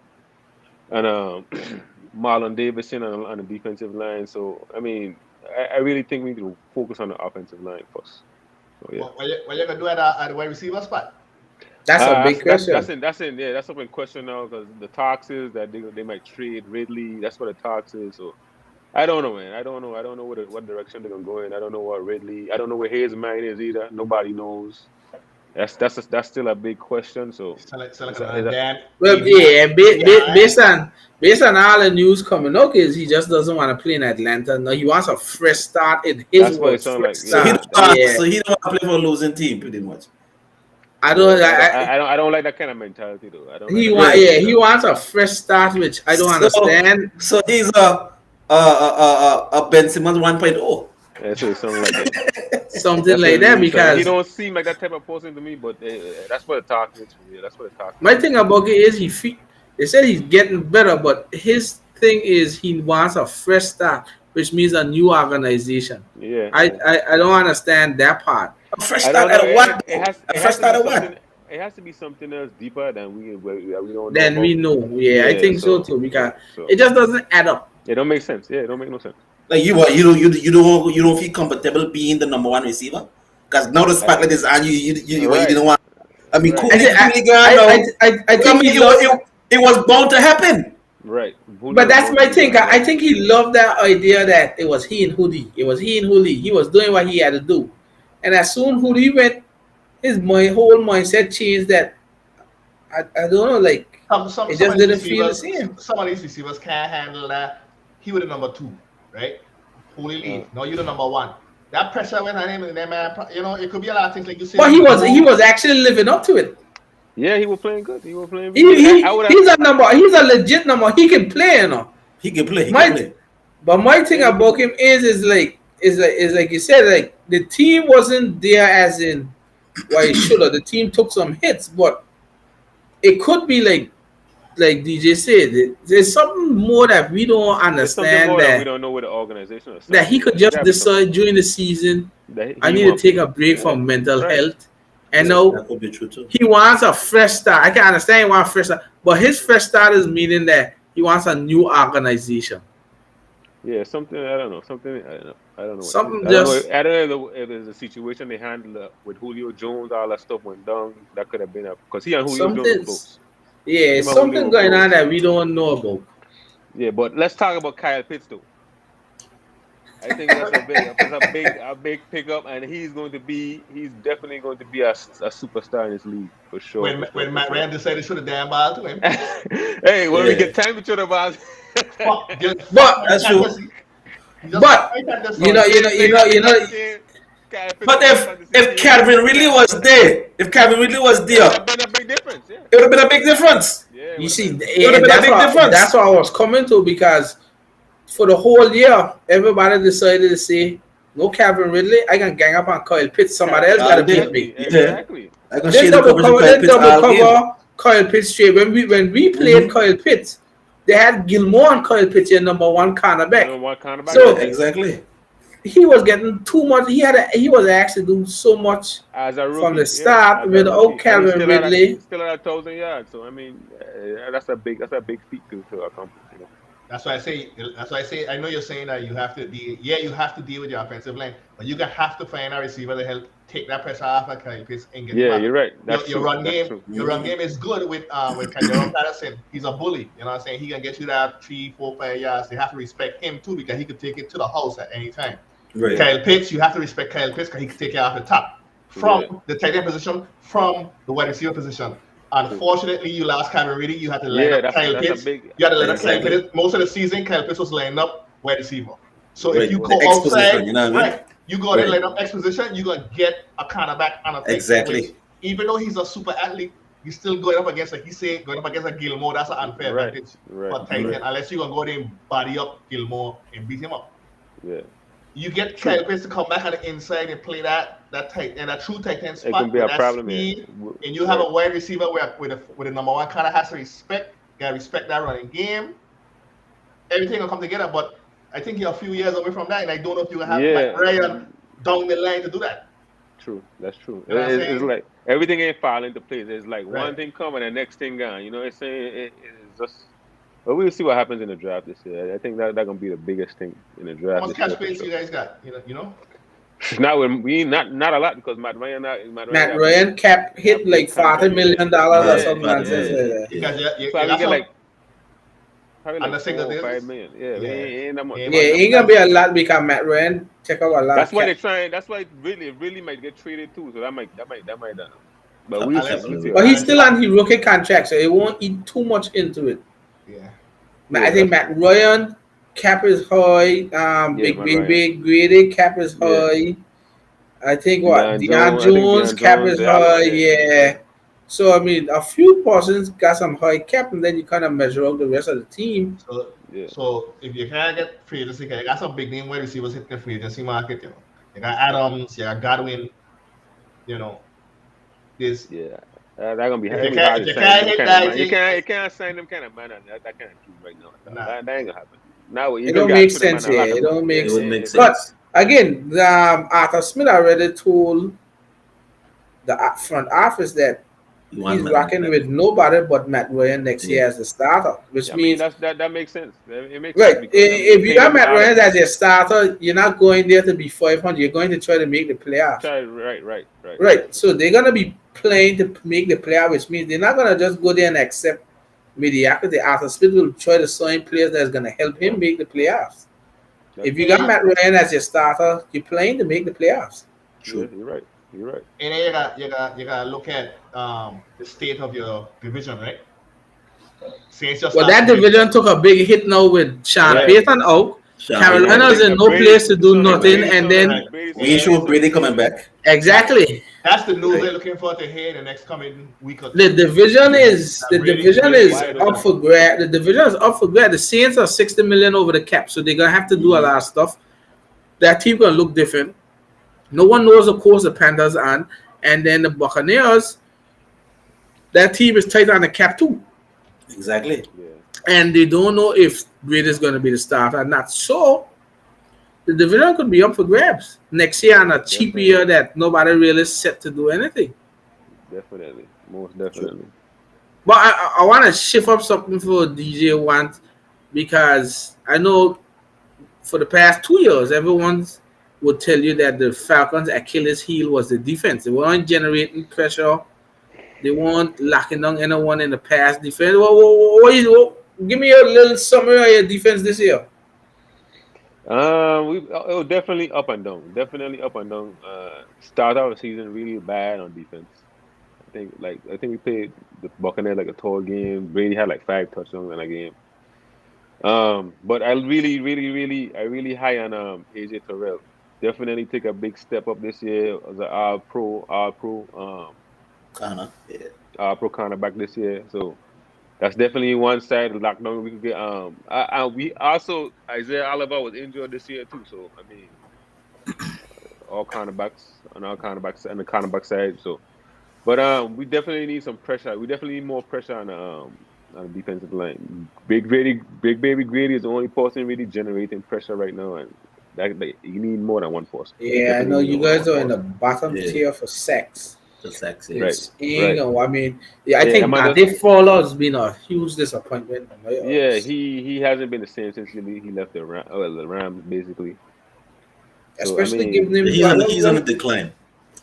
and Marlon Davidson on the defensive line. So, I mean, I really think we need to focus on the offensive line first. So, yeah. What you going to do at the wide receiver spot? That's a big question. That's up in question now because the talks is that they might trade Ridley. That's what the talks is. So I don't know, man. I don't know what direction they're gonna go in. I don't know what Ridley. I don't know where his mind is either. Nobody knows. That's still a big question. So based on all the news coming up, is he just doesn't want to play in Atlanta. No, he wants a fresh start in his words. So he don't want to play for a losing team, pretty much. I don't like that kind of mentality though. He wants a fresh start, which I don't understand. So he's a Ben Simmons 1.0. Yeah, so something like that. Something like that, because he don't seem like that type of person to me. But that's what the talk is. That's what the talk. My thing about it is they said he's getting better, but his thing is he wants a fresh start, which means a new organization. Yeah. I don't understand that part. A fresh start at what? A fresh start at what? It has to be something else deeper than we don't know. Then we know. Yeah, I think so too. Because it just doesn't add up. It don't make sense. Yeah, it don't make no sense. Like you don't feel comfortable being the number one receiver? Because now the spotlight is on you. You didn't want. I mean, cool. I think it was bound to happen. Right. But that's my thing. I think he loved that idea that it was he and Hoodie. He was doing what he had to do. And as soon Hoodie went, my whole mindset changed that I don't know, like it just didn't feel the same. Some of these receivers can't handle that. He was the number 2, right? Holy leave. No, you're the number 1. That pressure went on him, and then man, you know, it could be a lot of things like you said. But he was actually living up to it. Yeah, he was playing good. He was playing He, really good. he I would have. he's a number. He's a legit number. He can play, you know. He can play. He My can play. but my thing Yeah, he about can him is like you said, like the team wasn't there as in why it should have. The team took some hits, but it could be like DJ said, there's something more that we don't There's something understand more that we that don't know with the organization or that he something. could It's just gotta be something decide during the season, that I he need to want take to. a break Yeah, from mental right. health. And Yeah, now that could be true too. he wants a fresh start. I can understand he wants a fresh start, but his fresh start is meaning that he wants a new organization. Yeah, something I don't know. Something I don't know. I don't know what it is. Something I don't know. just I don't know if there's a situation they handled with Julio Jones. All that stuff went down. That could have been up because he and Julio Jones were something's close. yeah, Him and Julio something were going on close. that we don't know about. Yeah, but let's talk about Kyle Pitts though. I think that's a big pickup, and he's definitely going to be a superstar in this league for sure. When For sure, when for Matt sure. Ryan decided to shoot a damn ball to him, Hey, when we Yeah. get time to show about. fuck, just But fuck that's my true. fantasy. Just But fuck my fantasy. you know, But if Calvin really was there, if Calvin really was it would there, have been a big difference. Yeah, it would have been a big difference. yeah. It you would see, have been. It would have and been a big difference. that's what I was coming to because for the whole year, everybody decided to say, no Calvin Ridley, I can gang up on Kyle Pitts. Somebody else got to beat me. Exactly. I can Then share the double coverage with cover, Kyle then Pitts double all game. cover Kyle Pitts straight. When we played Kyle Pitts, they had Gilmore and Kyle Pitts your number one cornerback. What kind of So- Exactly. He was getting too much. He was actually doing so much as a rookie, from the start as a with rookie. Calvin And he's Ridley. still at 1,000 yards. So I mean, that's a big feat to accomplish. You know? That's why I say. That's why I say. I know you're saying that you have to deal. Yeah, you have to deal with your offensive line, but you have to find a receiver to help take that pressure off of Kyle Pitts and get him Yeah, out. you're right. That's Your true. run That's game, true. your run game is good with Cordero Patterson. He's a bully. You know what I'm saying? He can get you that 3, 4, 5 yards. They have to respect him too because he could take it to the house at any time. Right. Kyle Pitts, you have to respect Kyle Pitts because he can take it off the top from the tight end position, from the wide receiver position. Unfortunately, you lost Calvin Ridley. You had to line up Kyle Pitts. You had to line up Kyle Pitts. Most of the season, Kyle Pitts was lining up wide receiver. So if you go outside, you know what I mean? right, you go and line up X position, you're gonna get a cornerback on a pick. Exactly. Even though he's a super athlete, he's still going up against, like he said, going up against a Gilmore. That's an unfair advantage for tight end, unless you're gonna go there and body up Gilmore and beat him up. Yeah. You get Kyle Pitts to come back on the inside and play that tight end, that true tight end spot. It can be a with that problem. speed, Yeah. and you have a wide receiver with a number one kind of has to respect. Gotta respect that running game. Everything will come together, but I think you're a few years away from that, and I don't know if you have Matt Ryan down the line to do that. True, that's true. You know what I'm It's saying? like everything ain't falling into place. It's like Right. one thing coming, the next thing gone. You know what I'm saying? It's just. But we'll see what happens in the draft this year. I think that's gonna be the biggest thing in the How draft. much this catch year for space sure. you guys got? You know? Not when we not a lot because Matt Ryan cap hit like $40 million or something like Because you probably got get some, like probably on like the single 4 or deals? 5 million. Yeah, Yeah. ain't that much. Yeah, Yeah, it ain't gonna be a lot because Matt Ryan check out a lot. That's why of they're cap. trying. That's why it really might get traded too. So that might. But we'll Unless- see. But he's still on his rookie contract, so it won't eat too much into it. yeah. I think Matt Ryan cap is high. Big Matt Baby Grady cap is Yeah. high. I think what Deion Deion Jones, Jones cap Jones, is they all high. up there. Yeah. So I mean, a few persons got some high cap, and then you kind of measure out the rest of the team. So, Yeah. so if you can't get free agency, you got some big name wide receivers hitting the free agency market. You know, you got Adams, you got Godwin. You know, this. Yeah. That's gonna be If you hard can't- to if you sign can't them hit kind that, of man. you- You can't sign them kind of man on that kind of team right now. Nah. That ain't gonna happen. Now you It just don't gotta make put them sense, on a yeah. locker It don't room. make It would make But sense. again, Arthur Smith already told the front office that You want he's Matt rocking Ryan. with nobody but Matt Ryan next year as the starter, which I mean, means that makes sense. It makes right. sense because, I mean, If you pay got them Matt all- Ryan as your starter, you're not going there to be 500. You're going to try to make the playoffs. Right. Right. So they're gonna be playing to make the playoff, which means they're not gonna just go there and accept mediocrity. Arthur Smith will try to sign players that's gonna help him make the playoffs. If you got Matt Ryan as your starter, you're playing to make the playoffs. Yeah, you're right. And then you gotta look at the state of your division, right? Since your Well, that division took a big hit now with Sean Yeah. Payton out. Carolina's in think no Brady, place to do sound like nothing, Brady, and sound like then Brady, sound We ain't like sure Brady something coming changed. back. exactly That's the news Right. they're looking for to hear in the next coming week or the two. division is That Brady Wide up open. for grab. The division is up for grab. The Saints are 60 million over the cap, so they're gonna have to do a lot of stuff. That team gonna look different. No one knows, of course, the Panthers and then the Buccaneers. That team is tight on the cap too, Exactly. Yeah, and they don't know if Brady is gonna be the starter or not. So the division could be up for grabs next year on a cheap definitely, year that nobody really set to do anything. definitely, most True. definitely. But I want to shift up something for DJ Want because I know for the past 2 years, everyone would tell you that the Falcons' Achilles heel was the defense. They weren't generating pressure. They weren't locking down anyone in the pass defense. Give me a little summary of your defense this year. We it was definitely up and down. Definitely up and down. Start out the season really bad on defense. I think we played the Buccaneers like a tour game. Brady had like 5 touchdowns in a game. But I really high on AJ Terrell. Definitely take a big step up this year as an Kinda. Yeah. All Pro cornerback this year. So that's definitely one side of lockdown we could get. We also Isaiah Oliver was injured this year too. So I mean, all cornerbacks on our cornerbacks and the cornerback side. So, but we definitely need some pressure. We definitely need more pressure on the defensive line. Big baby Grady is the only person really generating pressure right now, and you need more than one person. Yeah, I Definitely know need you more than guys one are in the person. bottom Yeah. tier for sacks. The sex. Yeah. Right, It's right. I mean, yeah, I Yeah, think Amanda. Dave Fowler has been a huge disappointment. In my Yeah, eyes. he hasn't been the same since he left the Rams basically. So I Especially mean, giving him He's on the decline.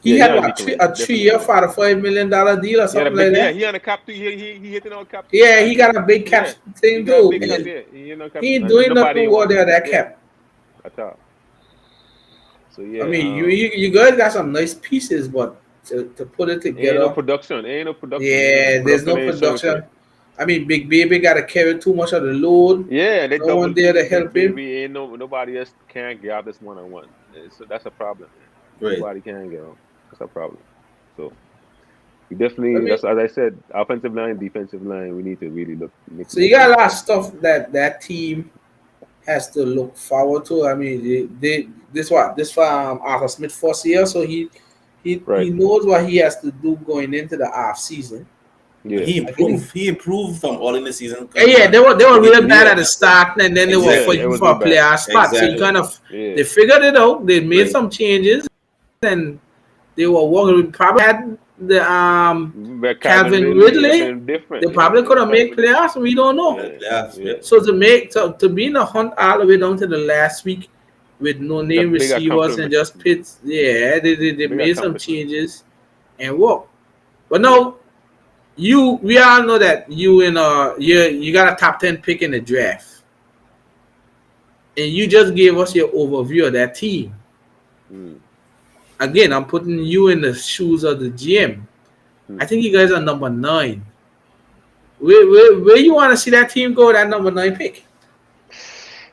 he yeah, he had on what decline. a three Definitely year on decline. $45 million deal or He had a something big like yeah. that. He on a cap too. He hitting on cap too. Yeah, he got a big cap Yeah, he thing got a too. big cap. Million. Yeah, he hitting on cap He too, ain't and doing nothing nobody over want there that yeah cap. at all. So I yeah, mean, you guys got some nice pieces, but to put it ain't no together, production. Ain't no production. yeah, there's Production no ain't showing for production. it. I mean, Big Baby got to carry too much of the load. Yeah, they No one double there to team Big help him. Baby. Ain't nobody else can grab this 1-on-1. So that's a problem. Right. Nobody can get on. That's a problem. So we I definitely mean, that's as I said, offensive line, defensive line. We need to really make so you more got a changes lot of there. stuff that team has to look forward to. I mean, this Arthur Smith first year, so he Right. knows what he has to do going into the off season. And Yeah. he I think, improved. He improved from all in the season coming yeah, back they were to hit real the bad Yeah. at the start, and then they were Yeah. It exactly. fighting was for real a bad. player spot. So you Exactly. kind of Yeah. they figured it out. They made Right. some changes, and they were working. Probably had the But Calvin Calvin Ridley, it'd have Ridley. been different. They Yeah. probably could Yeah. have Calvin made Ridley. playoffs. We don't know. Yeah. Playoffs. Yeah. Right. So to be in the hunt all the way down to the last week with no It's a name big receivers and accomplishment. just pits, yeah, they Big made some accomplishment. changes and work. But Yeah. no, we all know that you got a top 10 pick in the draft, and you just gave us your overview of that team. Mm. Again, I'm putting you in the shoes of the GM. I Mm. think you guys are number 9. Where you want to see that team go? That number 9 pick.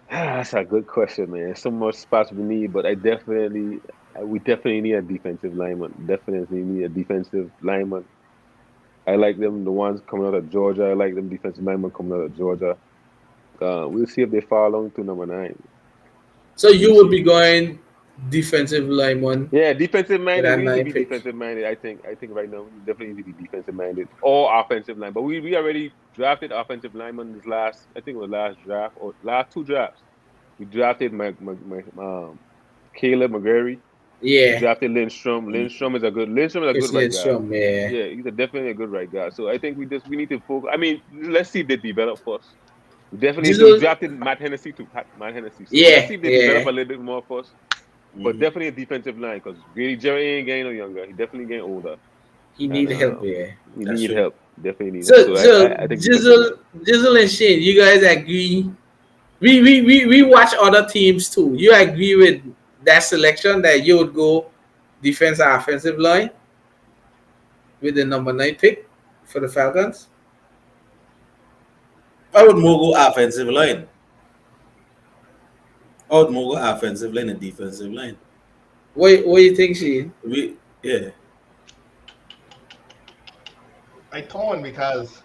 That's a good question, man. So much spots we need, but we definitely need a defensive lineman. Definitely need a defensive lineman. I like them, the ones coming out of Georgia. I like them defensive linemen coming out of Georgia. We'll see if they fall on to number 9. So We'll you would see. be going defensive lineman Yeah, defensive with minded. that We need to 9 be pick. defensive minded. I think right now we definitely need to be defensive minded or offensive line. But we already drafted offensive lineman this last. I think it was last draft or last 2 drafts. We drafted Caleb McGarry. We Yeah, drafted Lindstrom. Lindstrom is a good Chris right guard. Lindstrom. Yeah, Yeah, he's definitely a good right guard. So I think we need to focus. I mean, let's see if they develop first. We definitely so we Diesel. drafted Matt Hennessy too. Matt Hennessy. So let's Yeah, see if they develop yeah. a little bit more first. But Mm-hmm. definitely a defensive line because Grady Jerry ain't getting no younger. He definitely getting older, He and need help. Yeah. he That's need true. help. Definitely need help. So So so I think defensive line. Jizzle and Shane, you guys agree? We watch other teams too. You agree with that selection that you would go defense or offensive line with the number 9 pick for the Falcons? I would more go offensive line. out more offensive line and defensive line. What do you think, Sheen? Yeah. I torn because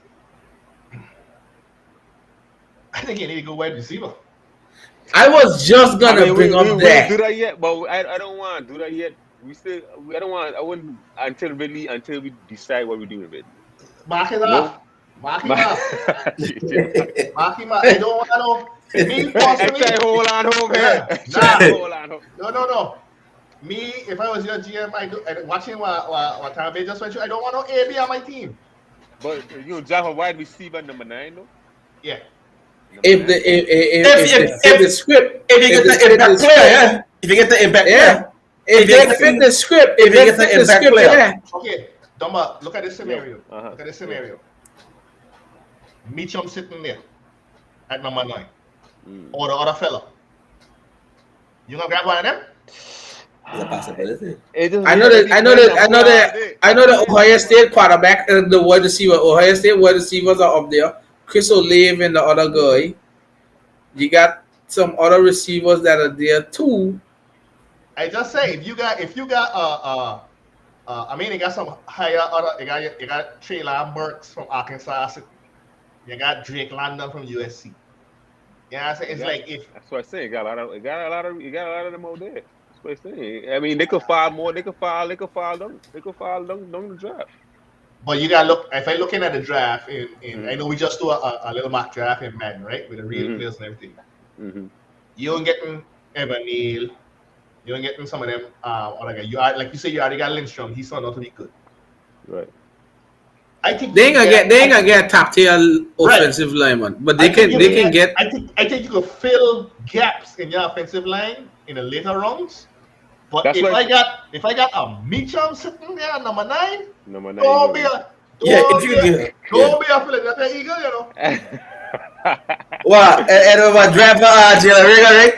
I think you need to go wide receiver. I was just gonna we bring up wouldn't that. do that yet, but I don't want to do that yet. I don't want. I wouldn't until we decide what we're doing really. Mark it You know? off. Mark him off. Mark him off. I don't want to. Me personally. Hey, hold on, Yeah, hold on. No. Me, if I was your GM, watching what Tampa just went through. I don't want no AB on my team. But Java wide receiver number 9 though. Yeah. If the script, if you get the impact player, yeah. If you get the impact player. If they fit the script, if they get the impact player. Yeah. Okay, Dumba, look at this scenario. Uh-huh. Look at this scenario. Meacham sitting there at number 9. Or the other fella. You gonna grab one of them? It's a possibility. I know that Ohio State quarterback, the wide receiver, Ohio State wide receivers are up there. Chris Olave and the other guy. You got some other receivers that are there too. I just say if you got I mean you got some higher other you got Traylon Burks from Arkansas. You got Drake London from USC. You know what I'm saying? It's like if that's what I say. You got a lot of them over there. That's what I say. I mean, they could file more. They could file them the draft. But you gotta look. If I'm looking at the draft, I know we just do a little mock draft in Madden, right, with the real players and everything. You ain't getting Evan Neal. You ain't getting some of them. Like you say, you already got Lindstrom. He's turned out to be good. Right. I think they ain't gonna get top tier offensive lineman, but they can get. I think you could fill gaps in your offensive line in the later rounds. But if I got a Meacham sitting there at number 9, don't be a Philadelphia Eagle, you know. Wow, and over driver Riga, right?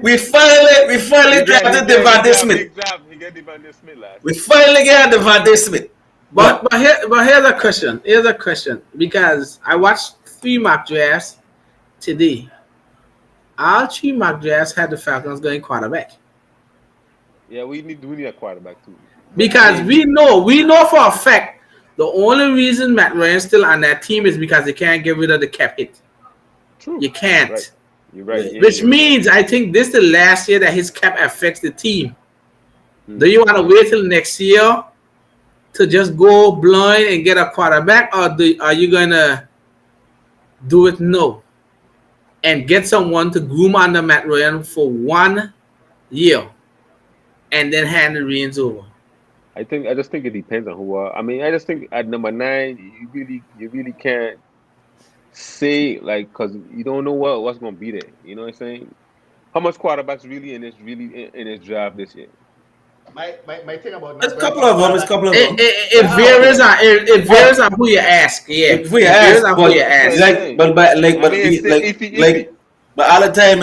We finally drafted Devontae Smith. We finally got Devontae Smith. But here's a question. Because I watched 3 mock drafts today. All 3 mock drafts had the Falcons going quarterback. Yeah, we need a quarterback too. Because we know for a fact the only reason Matt Ryan's still on that team is because they can't get rid of the cap hit. True. You can't. Right. You're right. Yeah, Which means I think this is the last year that his cap affects the team. Do you want to wait till next year to just go blind and get a quarterback, or are you gonna do it now and get someone to groom under Matt Ryan for 1 year and then hand the reins over? I just think it depends on who. I mean, I just think at number 9, you really can't say because you don't know what's gonna be there. You know what I'm saying? How much quarterbacks really in this draft this year? My thing about It's a couple of them. It varies on who you ask. Yeah, who you ask. But all the time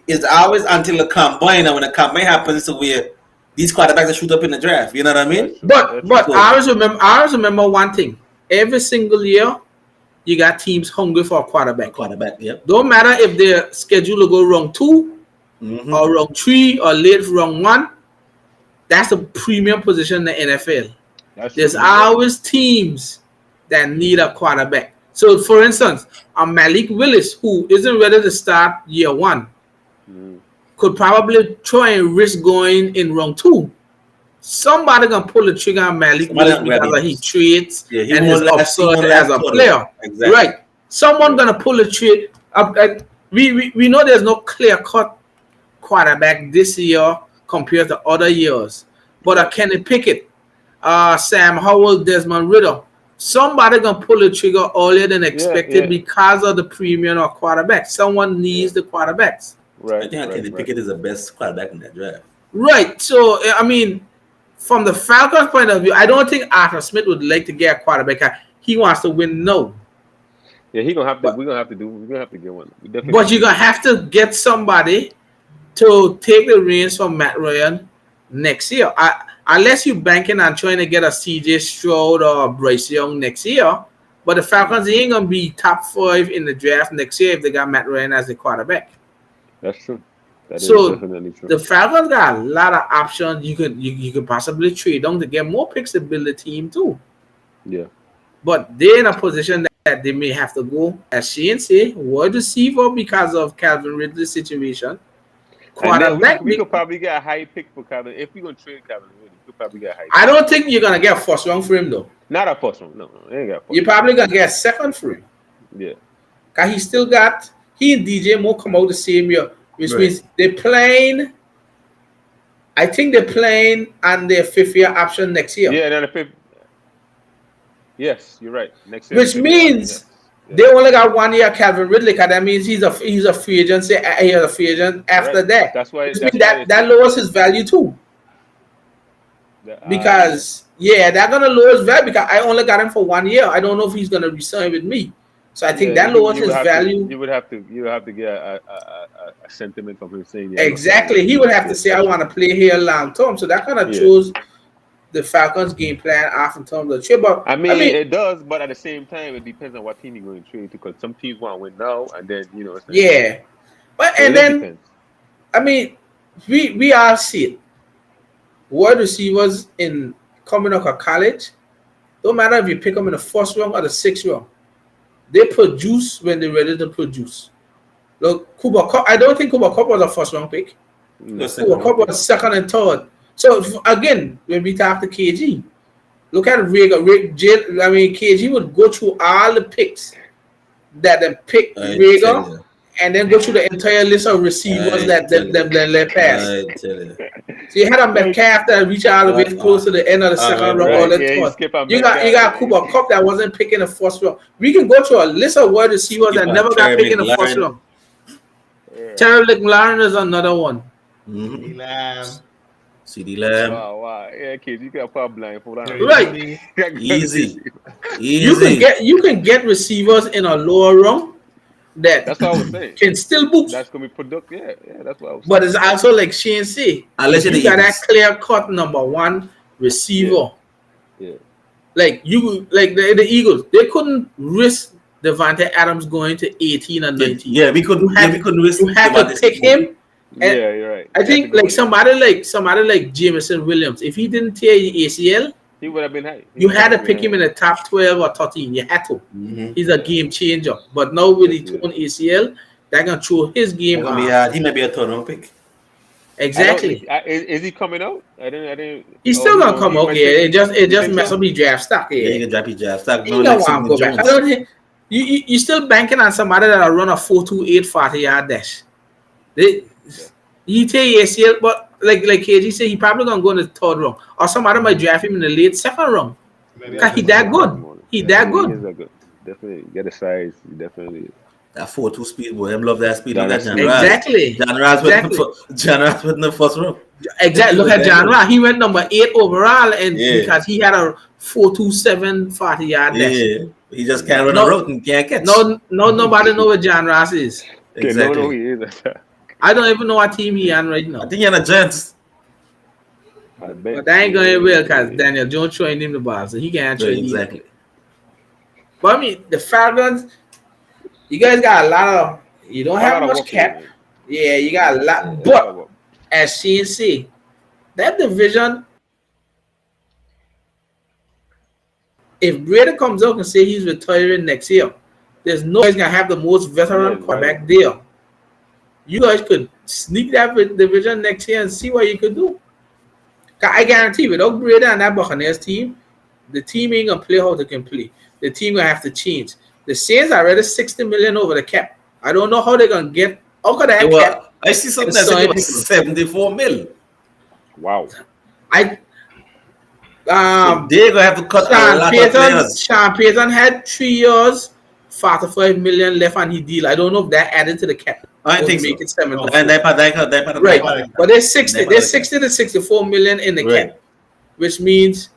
it's always until the combine, and when the combine happens, so where these quarterbacks shoot up in the draft. You know what I mean? But I always remember one thing. Every single year, you got teams hungry for a quarterback. Yep. Don't matter if their schedule will go round 2 or round 3 or late round 1. That's a premium position in the NFL. There's always teams that need a quarterback. So, for instance, a Malik Willis who isn't ready to start year 1 could probably try and risk going in round 2. Somebody gonna pull the trigger on Malik Willis because he trades and his upside as a player. Exactly. Right. Someone gonna pull the trade. We know there's no clear-cut quarterback this year compared to other years. But Kenny Pickett, Sam Howell, Desmond Ridder, somebody gonna pull the trigger earlier than expected because of the premium of quarterbacks. Someone needs the quarterbacks. Right. I think Kenny Pickett is the best quarterback in that draft. Right. So I mean, from the Falcons' point of view, I don't think Arthur Smith would like to get a quarterback. He wants to win. No. Yeah, we're gonna have to get one. But you're gonna have to get somebody to take the reins from Matt Ryan next year. Unless you're banking on trying to get a CJ Stroud or Bryce Young next year. But the Falcons ain't gonna be top 5 in the draft next year if they got Matt Ryan as the quarterback. That's true. That is So definitely true. the Falcons got a lot of options. You could possibly trade them to get more picks to build the team too. Yeah. But they're in a position that they may have to go, as Shane say, wide receiver because of Calvin Ridley's situation. And then Quarterback, we could probably get a high pick for Calvin. If we're gonna trade Calvin, we could probably get a high pick. I don't think you're gonna get a first round for him though. Not a first one. No, they ain't got a first You're probably gonna get a second for him. Yeah. Cause he and DJ Moore come out the same year, which Right. means they're playing. I think they're playing on their 5th-year option next year. Yeah, then the fifth. Yes, you're right. Next year. Which means they only got 1 year Calvin Ridley, because that means he's a free agent. He's a free agent after Right. that. That's why. Which means that lowers his value too. Because they're gonna lower his value because I only got him for 1 year. I don't know if he's gonna resign with me. So I think that lowers his value. You would have to get a sentiment from him saying Exactly. He would have to say, I want to play here long term. So that kind of shows the Falcons' game plan off in terms of trade. But I mean, it does, but at the same time, it depends on what team you're going to trade to. Because some teams want to win now, and then it's like, yeah. But so and then depends. I mean, we all see it. Wide receivers in coming out of college, don't matter if you pick them in the 1st round or the 6th round, they produce when they're ready to produce. Look, Cooper Kupp, I don't think Cooper Kupp was a 1st round pick. No. Cooper Kupp was 2nd and 3rd. So again, when we talk to KG, look at Rager. KG would go through all the picks that they pick Rager, and then go through the entire list of receivers that them let pass. So you had a Metcalf that reached all the way close to the end of the 2nd round or the 3rd. You got Cooper Kupp that wasn't picking the 1st round. We can go through a list of wide receivers that never got picked in the 1st round. Terry McLaurin is another one. CD Lamb. Wow. Yeah, kids, you got power blindfold on. Right. Easy. You can get receivers in a lower round that's what I was saying. Can still boost. That's gonna be productive. Yeah, that's what I was saying. But it's also like Shane say, you got that clear cut number 1 receiver. Yeah. Like the Eagles, they couldn't risk Devontae Adams going to 18 and 19. Yeah, we couldn't risk. You had to pick him. Yeah, you're right. I think like somebody like Jameson Williams, if he didn't tear ACL, he would have been high. You had to pick him in the top 12 or 13. You had to. Mm-hmm. He's a game changer. But now with the torn ACL, they're gonna throw his game out. He may be a turn-on pick. Exactly. Is he coming out? I didn't. He's still gonna come out here. It just mess up his draft stock. Yeah, he can drop his draft stock. You don't want to go back. I don't. You still banking on somebody that'll run a 4.28 40-yard dash. He take ACL, but like KG said, he probably gonna go in the 3rd round, or somebody might draft him in the late 2nd round. Cause he that good. He that good. He is good. Definitely get the size. He definitely. That 4.2 speed, boy. Him love that speed. Look at John Exactly. John Ross with the 1st round. Exactly. Look at John Ross. He went number 8 overall, and because he had a 4.27 40-yard dash. Yeah. He just can't run a route and can't catch. Nobody know what John Ross is. Exactly. No, he is. I don't even know what team he on right now. I think he's on the Giants. But that ain't going well because Daniel Jones throwing him the ball, so he can't trade exactly. But I mean, the Falcons, you guys got a lot of. You don't have much cap. Yeah, you got a lot. But as CNC, that division, if Brady comes out and say he's retiring next year, there's no guy's gonna have the most veteran quarterback there. You guys could sneak that division next year and see what you could do. I guarantee without Brady and that Buccaneers team, the team ain't gonna play how they can play. The team gonna have to change. The Saints are already $60 million over the cap. I don't know how they're gonna get out of that cap. I see something that said it was $74 million. Wow. So they're gonna have to cut a lot of players. Sean Payton had 3 years, $45 million left on his deal. I don't know if that added to the cap. I think make so. it 7. Right, but they're 60 to 64 million in the cap, which means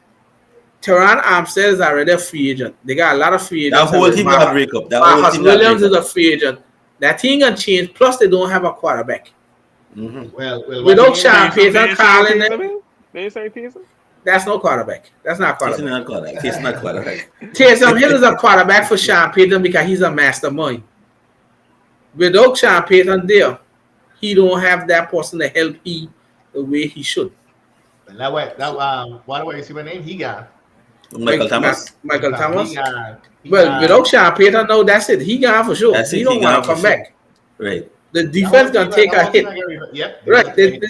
Teron Armstead is already a free agent. They got a lot of free agents. That whole team got break up. Marcus Williams is a free agent. That team gonna change. Plus, they don't have a quarterback. Mm-hmm. Well, without Sean Payton calling it. They ain't saying Pearson? That's no quarterback. That's not Taysom quarterback. not quarterback. Taysom not quarterback. Taysom Hill is a quarterback for Sean Payton because he's a mastermind. Without Sean Payton there, he don't have that person to help he the way he should. And what way you see my name? He got Michael Thomas. Michael He Thomas. got Well, without Sean Payton, no, that's it. He gone for sure. That's He it. don't He want gone to for come sure. back. Right. The defense gonna take a hit. Yep. Right.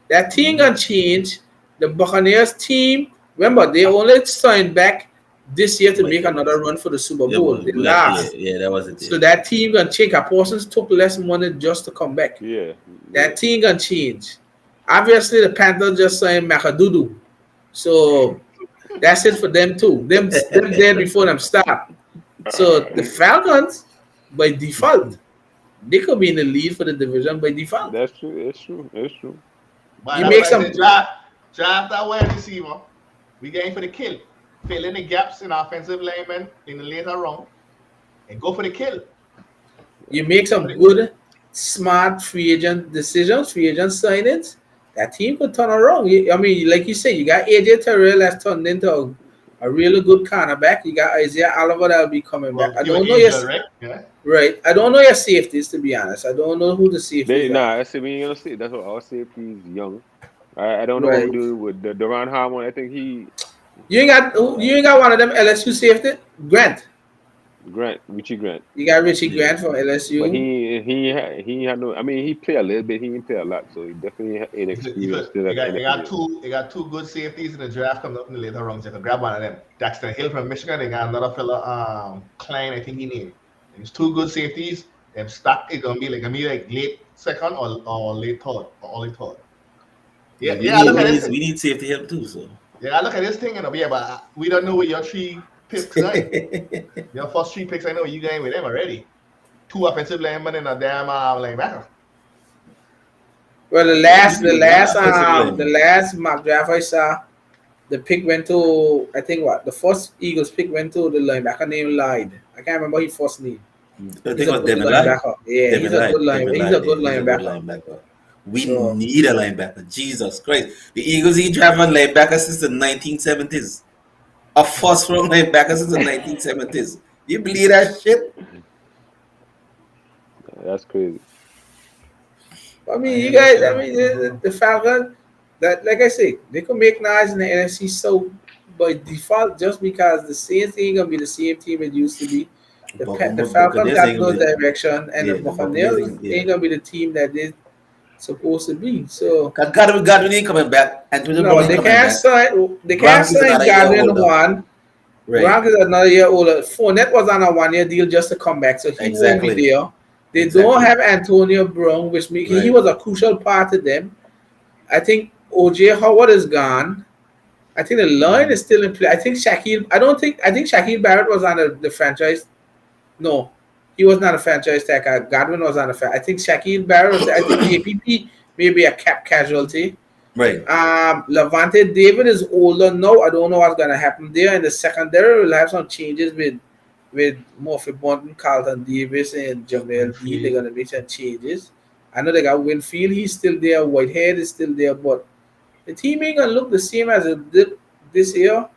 That team gonna change. The Buccaneers team, remember, they only signed back this year to make another run for the Super Bowl. They lost. Yeah, that was it. So that team gonna change. Our portions took less money just to come back. Yeah. That team gonna change. Obviously, the Panthers just signed Macadoodoo. So that's it for them too. Them there before them start. So the Falcons, by default, they could be in the lead for the division by default. That's true. It's true. It's true. But You that's make why I some- said draft that wide receiver. We going for the kill. Fill in the gaps in offensive linemen in the later round and go for the kill. You make some good, smart free agent decisions, free agent signings. That team could turn around. I mean, like you say, you got AJ Terrell that's turned into a really good cornerback. You got Isaiah Oliver that'll be coming back. I don't know your right? Yeah. right. I don't know your safeties, to be honest. I don't know who the safeties are. I said we ain't gonna see. That's what our safety's young. I don't know what Right. we do with the Duran Harmon. I think he You ain't got one of them LSU safety? Grant. Richie Grant. You got Richie Grant from LSU. But he had no. I mean, he play a little bit. He didn't play a lot, so he definitely inexperienced. They got two good safeties in the draft coming up in the later rounds. You can grab one of them. Daxton Hill from Michigan. They got another fella, Klein, I think he named. There's two good safeties. Them stack is gonna be like late second or late third or early third. Look at this. We need safety help too. So Yeah, look at this thing, but we don't know what your three picks are. Your first three picks, I know you going with them already. Two offensive linemen and a damn linebacker. Well, the last mock draft I saw, the pick went to, I think the first Eagles pick went to the linebacker named Lyde. I can't remember his first name. I think it was Devin Lyde. Yeah, he's a good linebacker. We need a linebacker. Jesus Christ. The Eagles ain't drafted a linebacker since the 1970s. A first round linebacker since the 1970s. You believe that shit? That's crazy. I mean, you guys, the Falcons, that, like I say, they could make noise in the NFC South by default just because the Saints ain't going to be the same team it used to be. The Falcons got no direction, and the Buccaneers ain't going to be the team that they're supposed to be. So, Godwin ain't coming back. no, they can't sign Godwin one. Gronk is another year older. Fournette was on a 1 year deal just to come back, so he won't be there. They don't have Antonio Brown, which means he was a crucial part to them. I think OJ Howard is gone. I think the line is still in play. I think Shaquille Barrett was on the franchise. No, he was not a franchise tag. Godwin was on I think Shaquille Barrett was. I think APP may be a cap casualty. Right. Levante David is older now. I don't know what's gonna happen there. In the secondary, we'll have some changes with Murphy Bunton, Carlton Davis, and Jamel Dean. They're gonna make some changes. I know they got Winfield. He's still there. Whitehead is still there, but the team ain't gonna look the same as it did this year.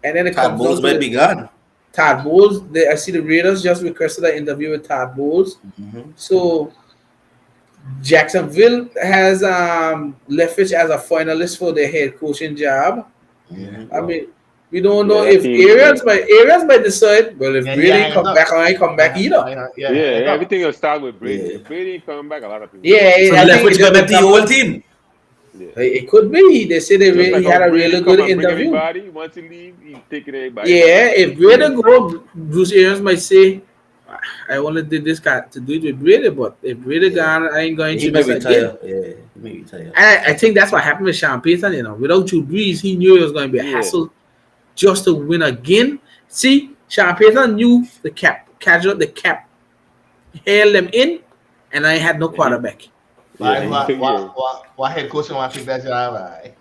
And then it Todd Bowles might be gone. Todd Bowles. I see the Raiders just requested an interview with Todd Bowles. Mm-hmm. So Jacksonville has Leftwich as a finalist for their head coaching job. Yeah. I mean, we don't know if Arians might decide. Well, if Brady come back, I ain't come back either. Everything will start with Brady. Yeah. If Brady coming back, a lot of people. So Leftwich got back to the whole team. Yeah. It could be. They said he had a really good interview. Once he leave, he's taking everybody. Yeah, if Brady go, Bruce Arians might say, I only did this guy to do it with Brady, but if Brady gone, I ain't going to He may this retire. again. Yeah, he may retire. I think that's what happened with Sean Payton. Without Drew Brees, he knew it was going to be a hassle just to win again. See, Sean Payton knew the cap held them in, and I had no quarterback. Why head coach want to take that job? Right?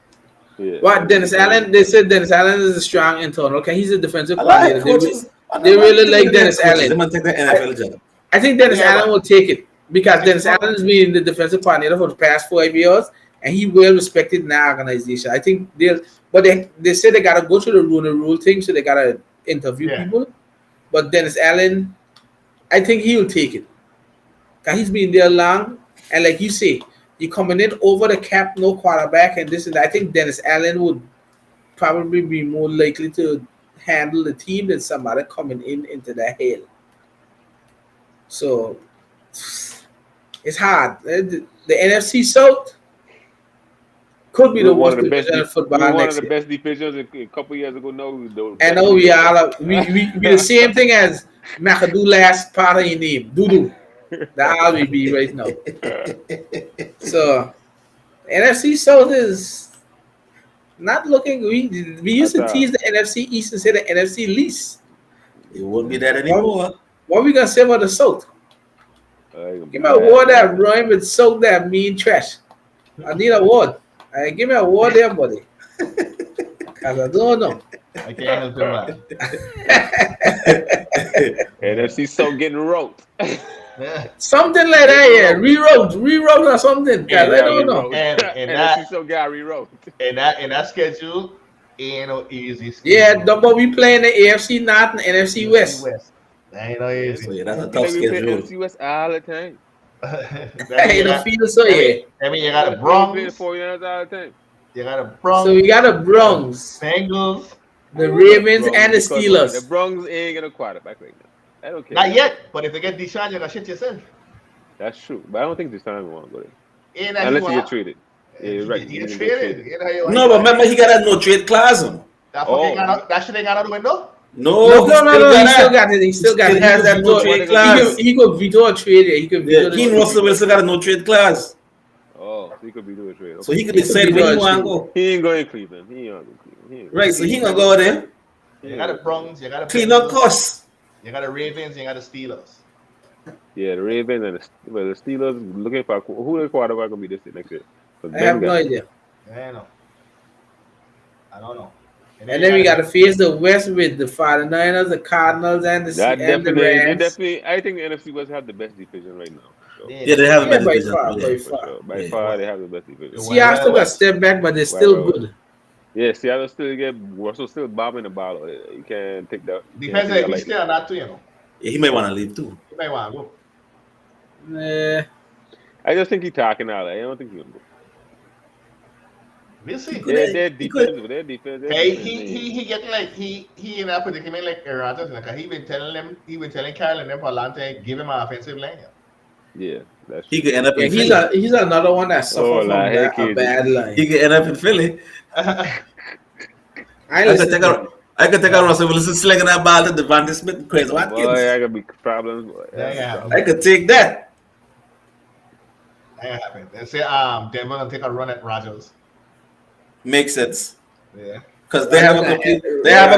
Yeah. What Dennis Allen? They said Dennis Allen is a strong internal. Okay, he's a defensive coordinator. Coaches. They really like Dennis Allen. They might take the NFL job. I think Dennis Allen will take it because Dennis Allen has been the defensive coordinator for the past 5 years, and he well respected in the organization. I think But they say they gotta go through the rule thing, so they gotta interview Yeah. people. But Dennis Allen, I think he'll take it. Cause he's been there long, and like you say, you coming in over the cap, no quarterback, and this and that. I think Dennis Allen would probably be more likely to handle the team than somebody coming into that hell. So it's hard. The NFC South could be We the were one worst of the best. division in We football were one of next the year. best divisions a couple years ago. No, we the And best now we division. are we the same thing as McAdoo last part of your name, Doodoo. That how we be right now. So NFC South is not looking. We used to That's tease the NFC East and say the NFC least. It won't be that anymore. What we gonna say about the South? gonna be Give me a bad, award man. that rhyme with South that mean trash. I need a award. Give me a award there, buddy. Cause I don't know. I can't help it, man. NFC so getting roped. Yeah. Something like that, yeah. Rewrote or something. Cause I don't know. And NFC so got rewrote. in that schedule, ain't no easy schedule. Yeah, but we playing the AFC North and NFC West. That ain't no easy. So yeah, that's a We tough play schedule. NFC West all the time. Ain't no feel so yeah. I mean, you got the We play the Bronx, 49ers all the time. you got the Bronx, So we got the Bronx, Bengals. the Ravens, Bronx, and the because Steelers. The Bronx ain't gonna quarterback right now. I don't care. Not yet, but if you get Deshaun, you're gonna shit yourself. That's true, but I don't think this time we want to go there. Ain't that Unless you you want? get traded. Yeah, you're right. You You get can get traded. You know, No, but remember he got a no trade clause on. that Oh. fucking that shit ain't got out the window. No, No, he he still that. got it. He still got it. has that no veto- trade he clause. He could veto a trade. Yeah, he could veto Yeah, the he and trade. Russell Wilson got a no trade clause, Oh, so he could be doing a trade. Okay. so he could He could decide be where he doing want to trade. go. He ain't going to Cleveland. He ain't going to Cleveland. He ain't Right, so he gonna go there, You got the Bronx, you got the clean up Bengals, costs. you got the Ravens, you got the Steelers. Yeah, the Ravens and the Steelers looking for who the quarterback gonna be this next year. I have no idea. I know. I don't know. And then we got to face the West with the 49ers, the Cardinals, and the That and the definitely, they Rams. definitely. I think the NFC West have the best division right now. So, Yeah, they have a Yeah, better by division. far, Yeah. by for far. sure. By Yeah. far, they have the best division. Seattle took a step back, but they're still Well, good. Yeah, Seattle still get Russell still bombing the ball. You can't take that. you Depends can't take if that he's still or not too, you know. Yeah, he might want to leave too. You might want to go. I just think he's talking out. I don't think he's gonna go. We'll see. Their he could. defense, their defense. Hey, he getting like he in that predicament like Rodgers, because he been telling Carol and them for a long time, give him an offensive line. Yeah, that's He true. could end up Yeah, in Philly. he's another one that suffered Oh, from like, a hey, bad line. He could end up in Philly. I I could listen take to I could take a Russell Wilson slinging that ball to Devontae Smith and Chris Boy, I Watkins. gotta be problems. Boy. Yeah. I could take that. That happened. They say Denver gonna take a run at Rodgers. Makes sense. Yeah. Because they have a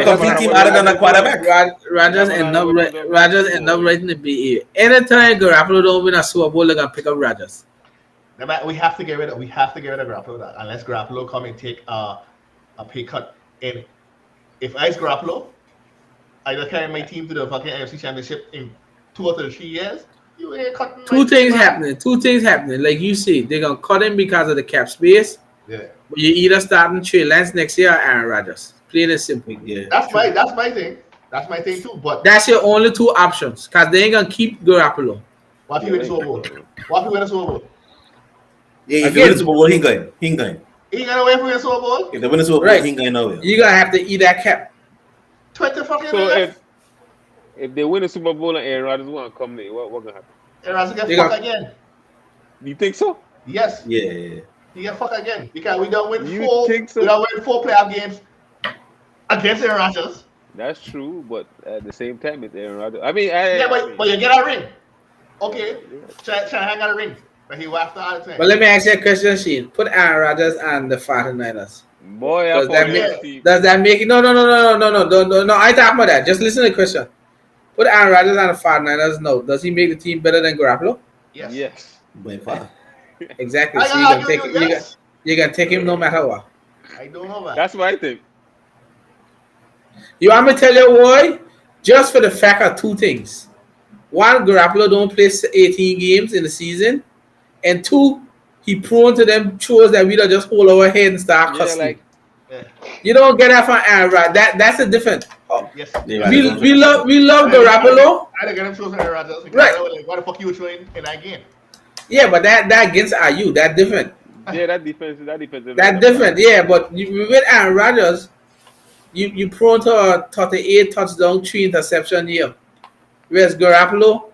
complete team other than a quarterback. Rodgers end up writing the BA. Anytime Garoppolo don't win a Super Bowl, they're gonna pick up Rodgers. We have to get rid of Garoppolo unless Garoppolo come and take a pay cut. And if I was Garoppolo, I just carry my team to the fucking AFC Championship in 2 or 3 years. You ain't cutting. Two things happening. Like you see, they're gonna cut him because of the cap space. Yeah. But you either starting Trey Lance next year or Aaron Rodgers. Plain and simple. Yeah. That's my thing. That's my thing too. But That's your only two options. Cause they ain't gonna keep Garoppolo. what if he win the Super Bowl? What if he win the Super Bowl? Yeah, if you win the Super Bowl, he ain't going. He ain't gonna win for the Super Bowl. If they win the Super Bowl, Right. he ain't going nowhere. You're gonna have to eat that cap. 20 fucking So million. if they win the Super Bowl and Aaron Rodgers want to come there, what gonna happen? And Rodgers They get got- fucked again. You think so? Yes, Yeah. he get fucked again because we don't win You four. think so? We don't win 4 playoff games against Aaron Rodgers. That's true, but at the same time, it's Aaron Rodgers. I mean, But you get a ring. Okay, Shanahan got a ring, but he whacked all the time. But let me ask you a question, Shane. Put Aaron Rodgers and the 49ers. boy, Does I that thought make- this team. Does that make it? No. I talking about that. Just listen to the question. Put Aaron Rodgers and the 49ers. No. Does he make the team better than Garoppolo? yes. Yes. By far. Exactly. I So you gotta can take argue with you, yes. you can take him no matter what. I don't know that. That's what I think. You want me to tell you why? Just for the fact of two things. One, Garoppolo don't play 18 games in the season. And two, he prone to them chores that we don't just hold our head and start Yeah, cussing. like Yeah. You don't get that from Aaron Rodgers. That's a different. Oh, Yes. Yeah, yes. we love Garoppolo. I didn't get him chosen Aaron Rodgers because Right. I was like, why the fuck you were showing in that game? Yeah, but that against IU, that different. Yeah, that defensive line That a problem. different. Yeah, but with Aaron Rodgers, you prone to a 38 touchdown, 3 interception year. Whereas Garoppolo,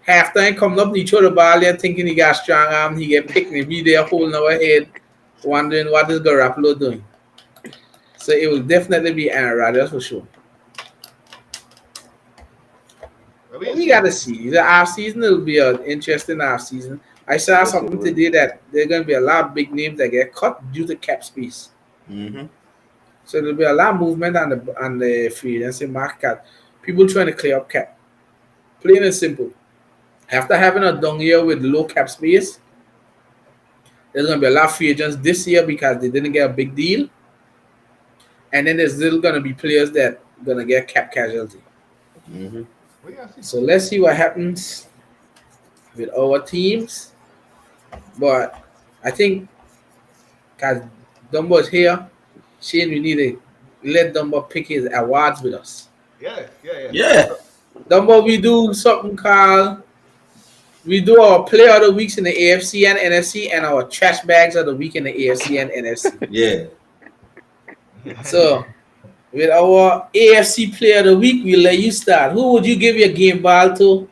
halftime coming up, he throw the ball there thinking he got strong arm, he get picked, and we there holding our head, wondering what is Garoppolo doing. So it will definitely be Aaron Rodgers for sure. But We gotta see. The off season will be an interesting off season. I saw Yes, it something will. today that there are gonna be a lot of big names that get cut due to cap space. Mm-hmm. So there'll be a lot of movement on the free agency market. People trying to clear up cap. Plain and simple. After having a down year with low cap space, there's gonna be a lot of free agents this year because they didn't get a big deal. And then there's still gonna be players that gonna get cap casualty. Mm-hmm. we gotta see. So let's see what happens with our teams. But I think because Dumbo's here, Shane, we need to let Dumbo pick his awards with us. Yeah. Yeah. Dumbo, we do something called we do our player of the weeks in the AFC and NFC and our trash bags of the week in the AFC and NFC. Yeah. So with our AFC player of the week, we'll let you start. Who would you give your game ball to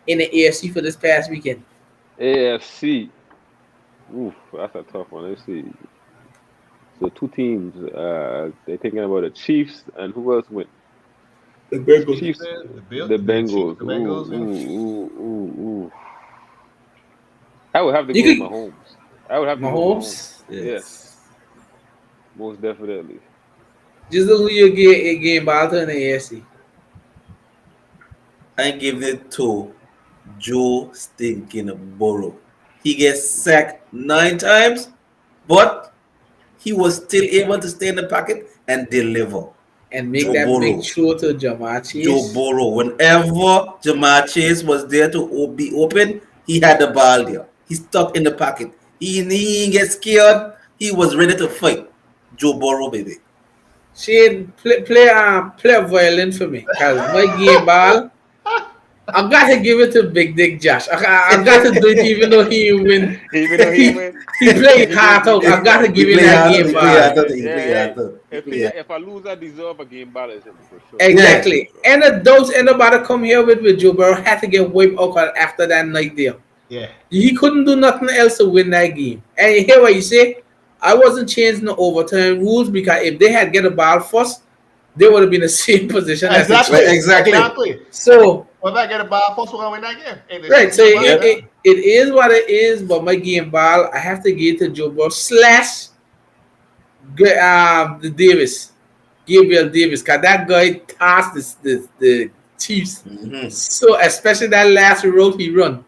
in the AFC for this past weekend? AFC. Oof, that's a tough one. Let's see. So two teams. They're thinking about the Chiefs and who else went? The Bengals. Chiefs. The Bills, The the Bengals. Chiefs, the Bengals, Ooh. I would have to You go with could- Mahomes. I would have to go with Mahomes. Mahomes. Yes, most definitely. Just who you get a game ball to in the AFC. I give it to Joe Stinking Burrow. He gets sacked 9 times, but he was still able to stay in the pocket and deliver. And make Joe that Burrow. big throw to Jamar Chase. Joe Burrow. Whenever Jamar Chase was there to be open, he had the ball there. He stuck in the pocket. He didn't get scared. He was ready to fight. Joe Burrow, baby. Shane, play a violin for me. Cause my game ball, I gotta give it to Big Dick Josh. I got to do it even though he win. Even though he went. He played hard out. I gotta give him that game ball. If I lose, I deserve a game ball is him for sure. Exactly. And the doubts anybody come here with Joe Burrow had to get wiped out after that night there. Yeah. He couldn't do nothing else to win that game. And you hear what you say? I wasn't changing the overtime rules because if they had get a ball first, they would have been in the same position as the Exactly. Chiefs. Exactly. So Well, if I get a ball first, we're gonna win that game. right, so it is what it is. But my game ball, I have to give it to Joe Burrow / the Davis, Gabriel Davis, because that guy tasked the Chiefs. Mhm. So especially that last road he run,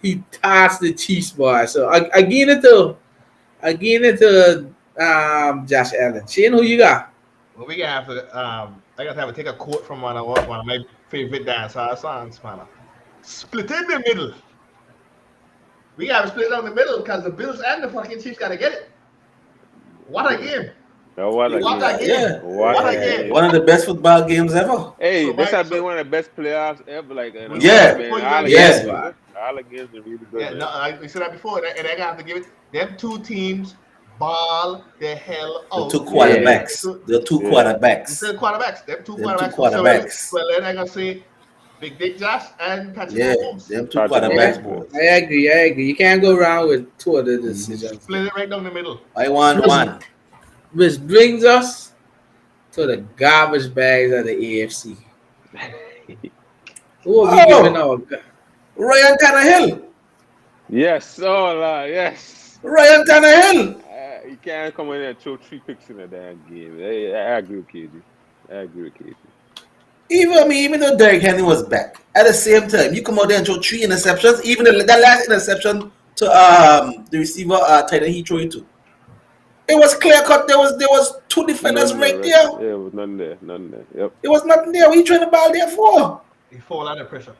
he tasked the Chiefs boy. So I give it to Josh Allen. Shane, who you got? Well, we gonna have to. I gotta have to take a quote from one of my favorite dancehall songs, man. Split in the middle. We gotta split down the middle because the Bills and the fucking Chiefs gotta get it. What a game! Oh, what a What a game. game! Yeah. What a a game. game. One of the best football games ever. Hey, So this my- has been one of the best playoffs ever. Like, Yeah. all Yes, against, all against the really good. Yeah, man. no, I said that before, and I gotta have to give it. Them two teams ball the hell The out. two quarterbacks. The two Yeah. quarterbacks. Instead of quarterbacks, them two Them two quarterbacks. quarterbacks. Well, then I gotta say, Big Dick Josh and Patrick Yeah, Mahomes. them two Patrick quarterbacks, Mahomes. boys. I agree. You can't go wrong with two of the decisions. Split it right down the middle. I want one. Which brings us to the garbage bags of the AFC. Who are we giving our Ryan Tannehill. Yes, yes. Ryan Tannehill. You can't come in there and throw 3 picks in a damn game. I agree with KG. Even though Derrick Henry was back, at the same time, you come out there and throw 3 interceptions. Even that last interception to the receiver, tight end he threw it to. It was clear cut. There was 2 defenders None right there. Yeah, there was none there. Yep. There was nothing there. What you trying the ball there for? He fall under pressure.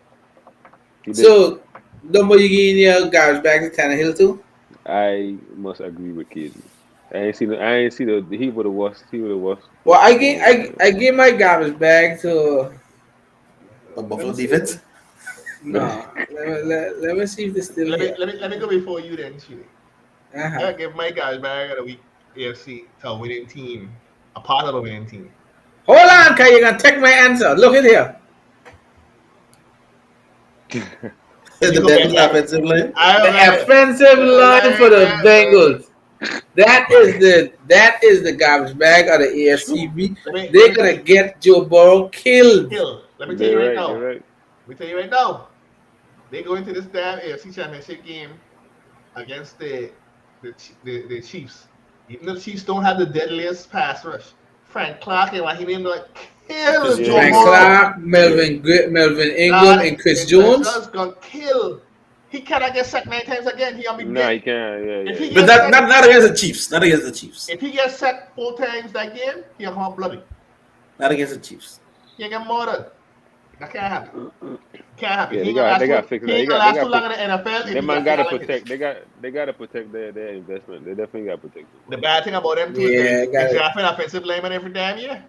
He did. So, Dumbo, you getting your garbage bags to Tannehill too? I must agree with KG. I ain't see the he would have was. He would have was. Well, What's his name? I gave my garbage bag to. The Let Buffalo me see. defense. No, let me see if they're still Let me here. let me go before you then, Chile. I Uh-huh. gotta give my guys back of the week AFC to a winning team, a part of a winning team. Hold on, cause you're gonna take my answer. Look at here. Let me The go back Bengals there. offensive line. I The okay. offensive line for the Bengals. That is the garbage bag of the AFCB. Let They're me gonna tell get Joe Burrow killed. Hill. Let me tell you They're right right. You're now. right. Let me tell you right now. They go into this damn AFC Championship game against the Chiefs. Even the Chiefs don't have the deadliest pass rush. Frank Clark and Raheem ain't gonna kill Chris Joe Frank Jones. Burrow. Clark, Melvin Ingram, God, and Chris and Chris Jones. Jones gonna kill. He cannot get sacked 9 times again. He gonna be Nah, he dead. can't. Yeah, If yeah, he yeah. But gets not, sacked, not against the Chiefs. Not against the Chiefs. if he gets sacked 4 times that game, he'll come out bloody. Not against the Chiefs. He ain't get murdered. That can't happen. Can't happen. Yeah, He ain't gonna last they got too. to fix He that. ain't gonna They last too got long in the NFL if Them he man got got to figure like this. protect. They got to protect their investment. They definitely got to protect it, The bro. bad thing about them too is Yeah, they got it. draft an offensive lineman every damn year.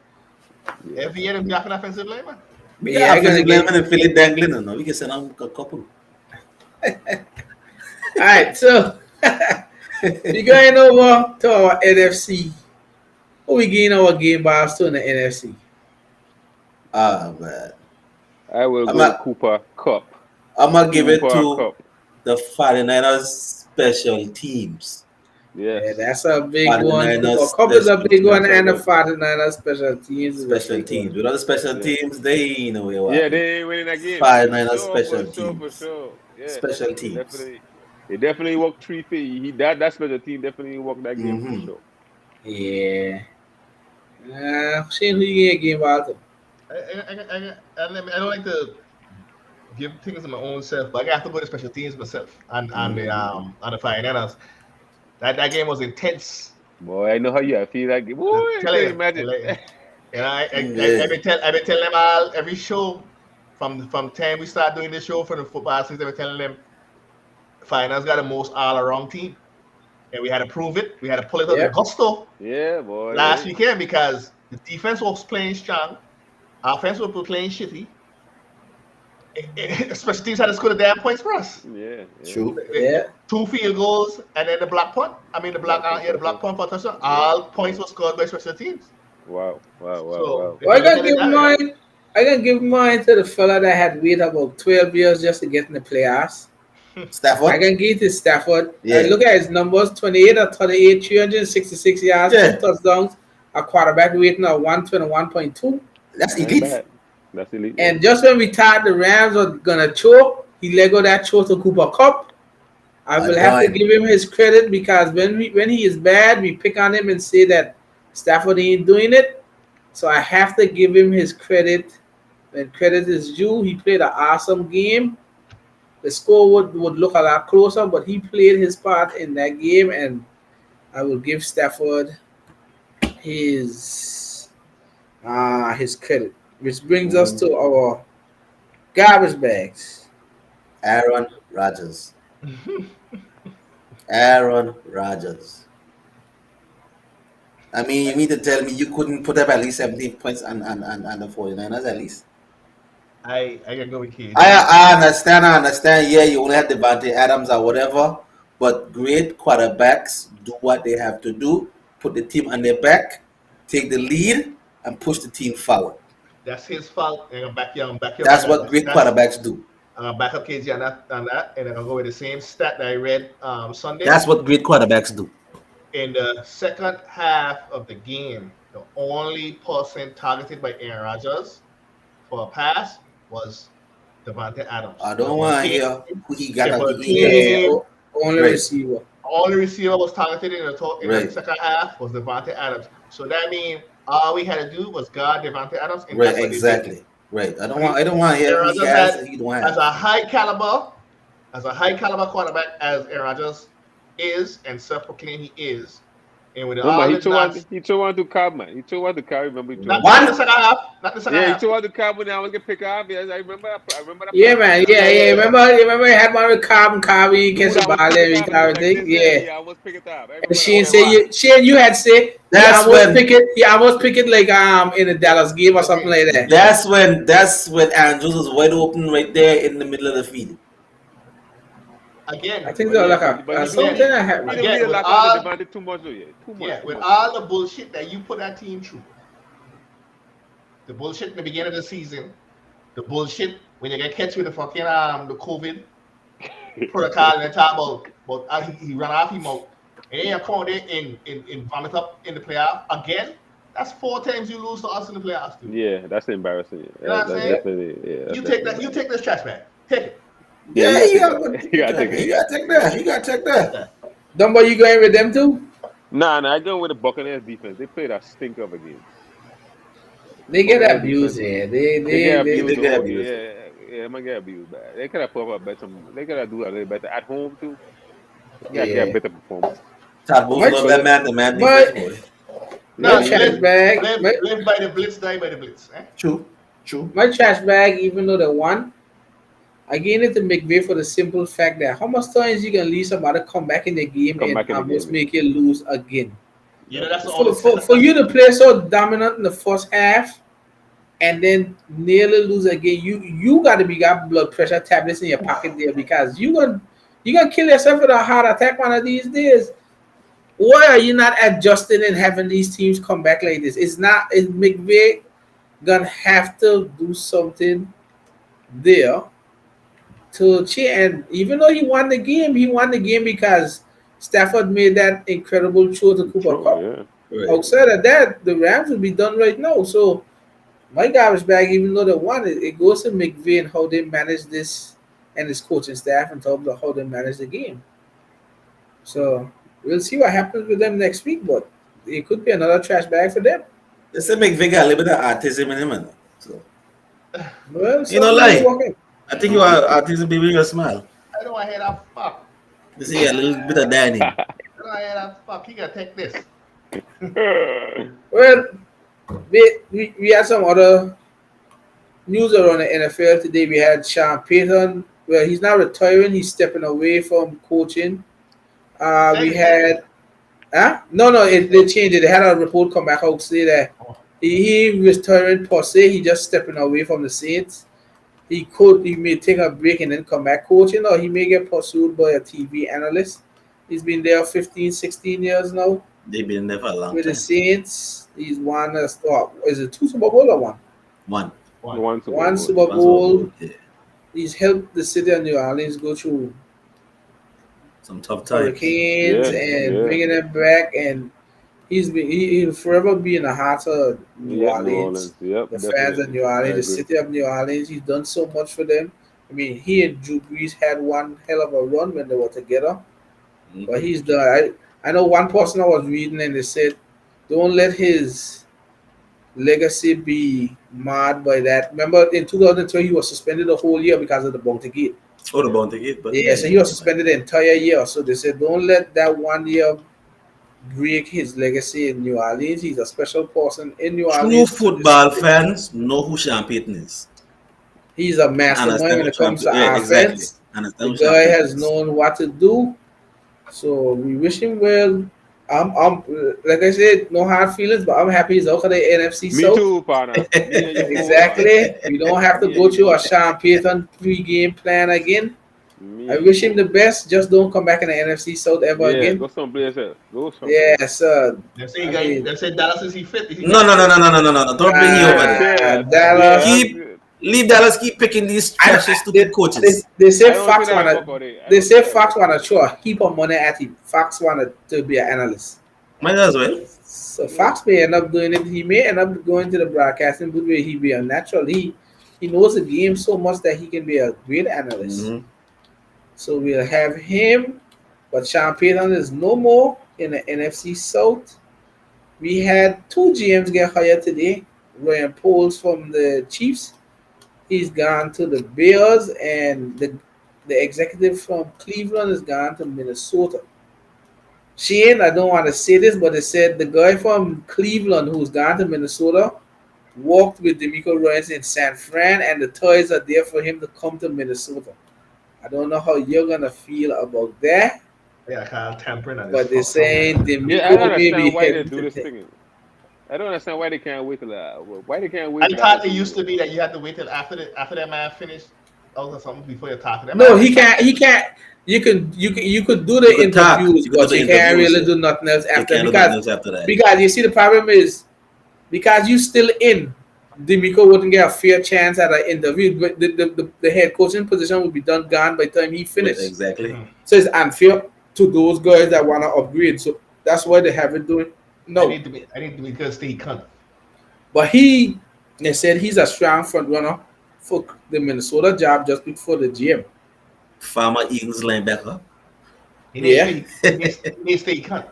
Yeah. Every year they draft an offensive lineman. We Yeah, got I gotta offensive get. lineman in Philly dangling. No, we can send them a couple. All right, so we going over to our NFC. Who we getting our game balls to in the NFC? Ah man, I will I'm go with not. Cooper Cup. I'm gonna give it Cooper to Cup. the 49ers special teams. Yeah, Yes. that's a big one. 49ers Cooper Cup is a special big one, teams. That's a and the good. 49ers special teams is a Special big one. teams. Without the special Yeah. teams, they ain't know where Yeah, what it. they ain't winning that game for 49ers sure. For special sure. For teams. sure. Yeah. Special They teams. definitely. They definitely worked 3 feet. That special team definitely worked that game for Mm-hmm. sure. Yeah. Seeing who you get game ball to. I don't like to give things to my own self, but I have to go to special teams myself and the Mm-hmm. on the 49ers. That game was intense. Boy, I know how you feel that game. Boy, I I tell can you, imagine. Yeah. I've been telling them all every show from time we start doing this show for the football season. I've been telling them finals got the most all around team, and we had to prove it. We had to pull it out the Yep. gusto Yeah, boy. last Hey. weekend because the defense was playing strong, offense was playing shitty. Special teams had to score the damn points for us. Yeah, yeah. True. Yeah. 2 field goals and then the block punt. I mean the block, Black for yeah, the touchdown. block punt for touchdown. Yeah, All yeah. points were scored by special teams. Wow, wow, wow, So wow. if Well, you look at it that way, I can give mine to the fella that had waited about 12 years just to get in the playoffs. I Stafford? can give it to Stafford. I Yeah. look at his numbers: 28 or 38, 366 yards, 2 Yeah. touchdowns, a quarterback rating of 121.2. That's That ain't elite. bad. That's elite. Yeah. And just when we thought the Rams were gonna choke, he let go that choke to Cooper Cup. I A will have to dime. give him his credit because when he is bad, we pick on him and say that Stafford ain't doing it. So I have to give him his credit when credit is due. He played an awesome game. The score would look a lot closer, but he played his part in that game, and I will give Stafford his his credit. Which brings us Mm. to our garbage bags. Aaron Rodgers. Aaron Rodgers. I mean, you mean to tell me you couldn't put up at least 17 points on the 49ers at least? I can go with I, KG. I understand. I understand. Yeah, you only had Devontae Adams or whatever, but great quarterbacks do what they have to do, put the team on their back, take the lead, and push the team forward. That's his fault. And I'm back you up on That's that. what great That's quarterbacks do. I'm gonna back up KG on that, and I'm gonna go with the same stat that I read Sunday. That's what great quarterbacks do. In the second half of the game, the only person targeted by Aaron Rodgers for a pass was Devontae Adams. I don't want to hear who he got Yeah, and for who the he ain't got. Yeah, team, only Right, receiver. only receiver was targeted in the right, second half was Devontae Adams. So that means all we had to do was guard Devontae Adams, and right, that's what they did. exactly. Right. I don't I want. mean, I don't want to hear Aaron who he Rodgers has had and he don't as have. a high caliber, quarterback as Aaron Rodgers is and self-proclaimed he is. And with Remember, all the dots, he threw one to Cobb, man. He threw one to Cobb. Remember, he threw one to not in the One. Cobb. second half, not the second Yeah, he half. threw one to Cobb when I was gonna pick up. Yes, I remember. I remember that Yeah, play. man. Yeah, Yeah, yeah, yeah. yeah. Remember, you had one with Carbon Carby, catch Dude, the I ball was pick it every up. It was time. like Thing. this. Yeah. Yeah, I almost pick it up. I And remember that Shane one. Yeah, say man. you, Shane, you had say That's when. he almost pick it like in the Dallas game or That's something it. like that. Yeah. That's when Andrews was wide open right there in the middle of the field. I Again, think But there was yeah, like but something again, that he happened. don't need again, a with lock on the all, Devontae too much though. Yeah, too much, yeah, too with much. all the bullshit that you put that team through, the bullshit in the beginning of the season, the bullshit when you get catch with the fucking the COVID protocol and they talk about he run off him out. And then you come out there and vomit up in the playoff again. That's 4 times you lose to us in the playoffs, dude. Yeah, that's embarrassing. You know what I'm That's saying? definitely that's You take definitely that. You embarrassing. take this trash bag. Take it. Yeah, you Yeah, gotta you take got that. to You gotta take you it. got to take that. You got to take that. Yeah. Dumbo, you going with them too? Nah, I go with the Buccaneers defense. They played a stinker of a game. They get Buccaneers abused defense. here. They get They, abused. they get Oh abused. yeah, I'm gonna get abused bad. They could have put up a better. They could have do a little better at home too. You gotta get a Yeah. better performance. Todd Bowles My love that man-to-man my defense, boy. Yeah, my No, he trash live, is. bag. live, live by the blitz, die by the blitz. Eh? True, true. My trash bag, even though they won, I gave it to McVay for the simple fact that how much times you can leave somebody come back in the game Come and back in the almost game. make you lose again. You know That's that's true. all it said. For you to play so dominant in the first half and then nearly lose again, you got to be got blood pressure tablets in your pocket there because you gonna kill yourself with a heart attack one of these days. Why are you not adjusting and having these teams come back like this? It's not. Is McVay gonna have to do something there to cheat? And even though he won the game because Stafford made that incredible throw to Cooper True. Cup. Yeah. Right. Outside of that, the Rams would be done right now. So my garbage bag, even though they won it, it goes to McVay and how they manage this and his coaching staff in terms of how they manage the game. So we'll see what happens with them next week, but it could be another trash bag for them. They say McVay got a little bit of autism in him, man. So Well, you know, something ain't like working. I think you are autism, baby. You smile. I don't want to hear that fuck. They say a little bit of that in him. I don't want to hear that fuck. He gotta take this. Well, we had some other news around the NFL today. We had Sean Payton. Well, he's now retiring. He's stepping away from coaching. Said We it, didn't had, huh? No, they changed it. They had a report come back out say that Oh. he retiring per se. He just stepping away from the Saints. He may take a break and then come back coaching, or he may get pursued by a TV analyst. He's been there 15, 16 years now They've been there for a long with the time. Saints. He's won is it two Super Bowl or one? One. One. One Super One Bowl. Super One Super Bowl. Bowl. Yeah. He's helped the city of New Orleans go through Some tough times. hurricanes Yeah, and yeah. bringing them back, and he'll forever be in the heart of New Yep, New Orleans. Orleans. Yep, The fans of definitely. New I Orleans, the agree. city of New Orleans. He's done so much for them. I mean, he and Drew Brees had one hell of a run when they were together. But Mhm. he's done. I know one person I was reading and they said, don't let his legacy be marred by that. Remember in 2003 he was suspended the whole year because of the bounty gate. Oh, the bounty gate, but Yeah, so he was suspended the entire year. So they said, don't let that 1 year break his legacy in New Orleans. He's a special person in New True Orleans. football fans know who Sean Payton is. He's a And mastermind understand when who it comes to yeah, exactly. offense. The Understand who Sean guy Payton has is. known what to do. So we wish him well. I'm like I said, no hard feelings, but I'm happy he's out of the NFC Me South. too, partner. Me and you both, partner. Exactly. We don't have to Me and go you through a both. Sean Payton pre-game plan again. Me I and you wish him the both. best. Just don't come back in the NFC South ever Yeah, again. go someplace else. Go someplace. Yes, I They mean, say Dallas is he fit. Is he No, fit no, no, fit? no, no, no, no, no, no. Don't bring you over there. Yeah, Dallas. that's Keep leave Dallas keep picking these I, trashy, stupid coaches. they I say don't say Fox that wanna. about Cody. I They don't say say that Fox about wanna Cody. throw a heap of money at him. Fox wanted to be an analyst. Might as well. So Yeah. Fox may end up doing it. He may end up going to the broadcasting booth where he be a natural. He knows the game so much that he can be a great analyst. Mm-hmm. So we'll have him, but Sean Payton is no more in the NFC South. We had two GMs get hired today. Ryan Poles from the Chiefs. He's gone to the Bears, and the executive from Cleveland has gone to Minnesota. Shane, I don't want to say this, but they said the guy from Cleveland who's gone to Minnesota walked with D'Amico Ryans in San Fran, and the toys are there for him to come to Minnesota. I don't know how you're gonna feel about that, Yeah, kind of tampering and it's but they're fucked up. saying Yeah, I don't D'Amico may be understand why they heading do to this there. thing. I don't understand why they can't wait till why they can't I wait till after thought the it season used to over. be that you had to wait till after that man finished out or something before you talk to that No, man. he can't. He can't. You could do You the could talk. interviews, You could do but the you can't interviews. really Yeah. do nothing else You after can't do nothing else after that. because you see the problem is because you still in. D'Amico wouldn't get a fair chance at an interview. But the head coaching position would be gone by the time he finished. Exactly. Mhm. So it's unfair to those guys that want to upgrade. So that's why they have it doing no. I need to be good stay cunt. But they said he's a strong front runner for the Minnesota job just before the GM. Former Eagles linebacker. Yeah. He needs to stay cunt.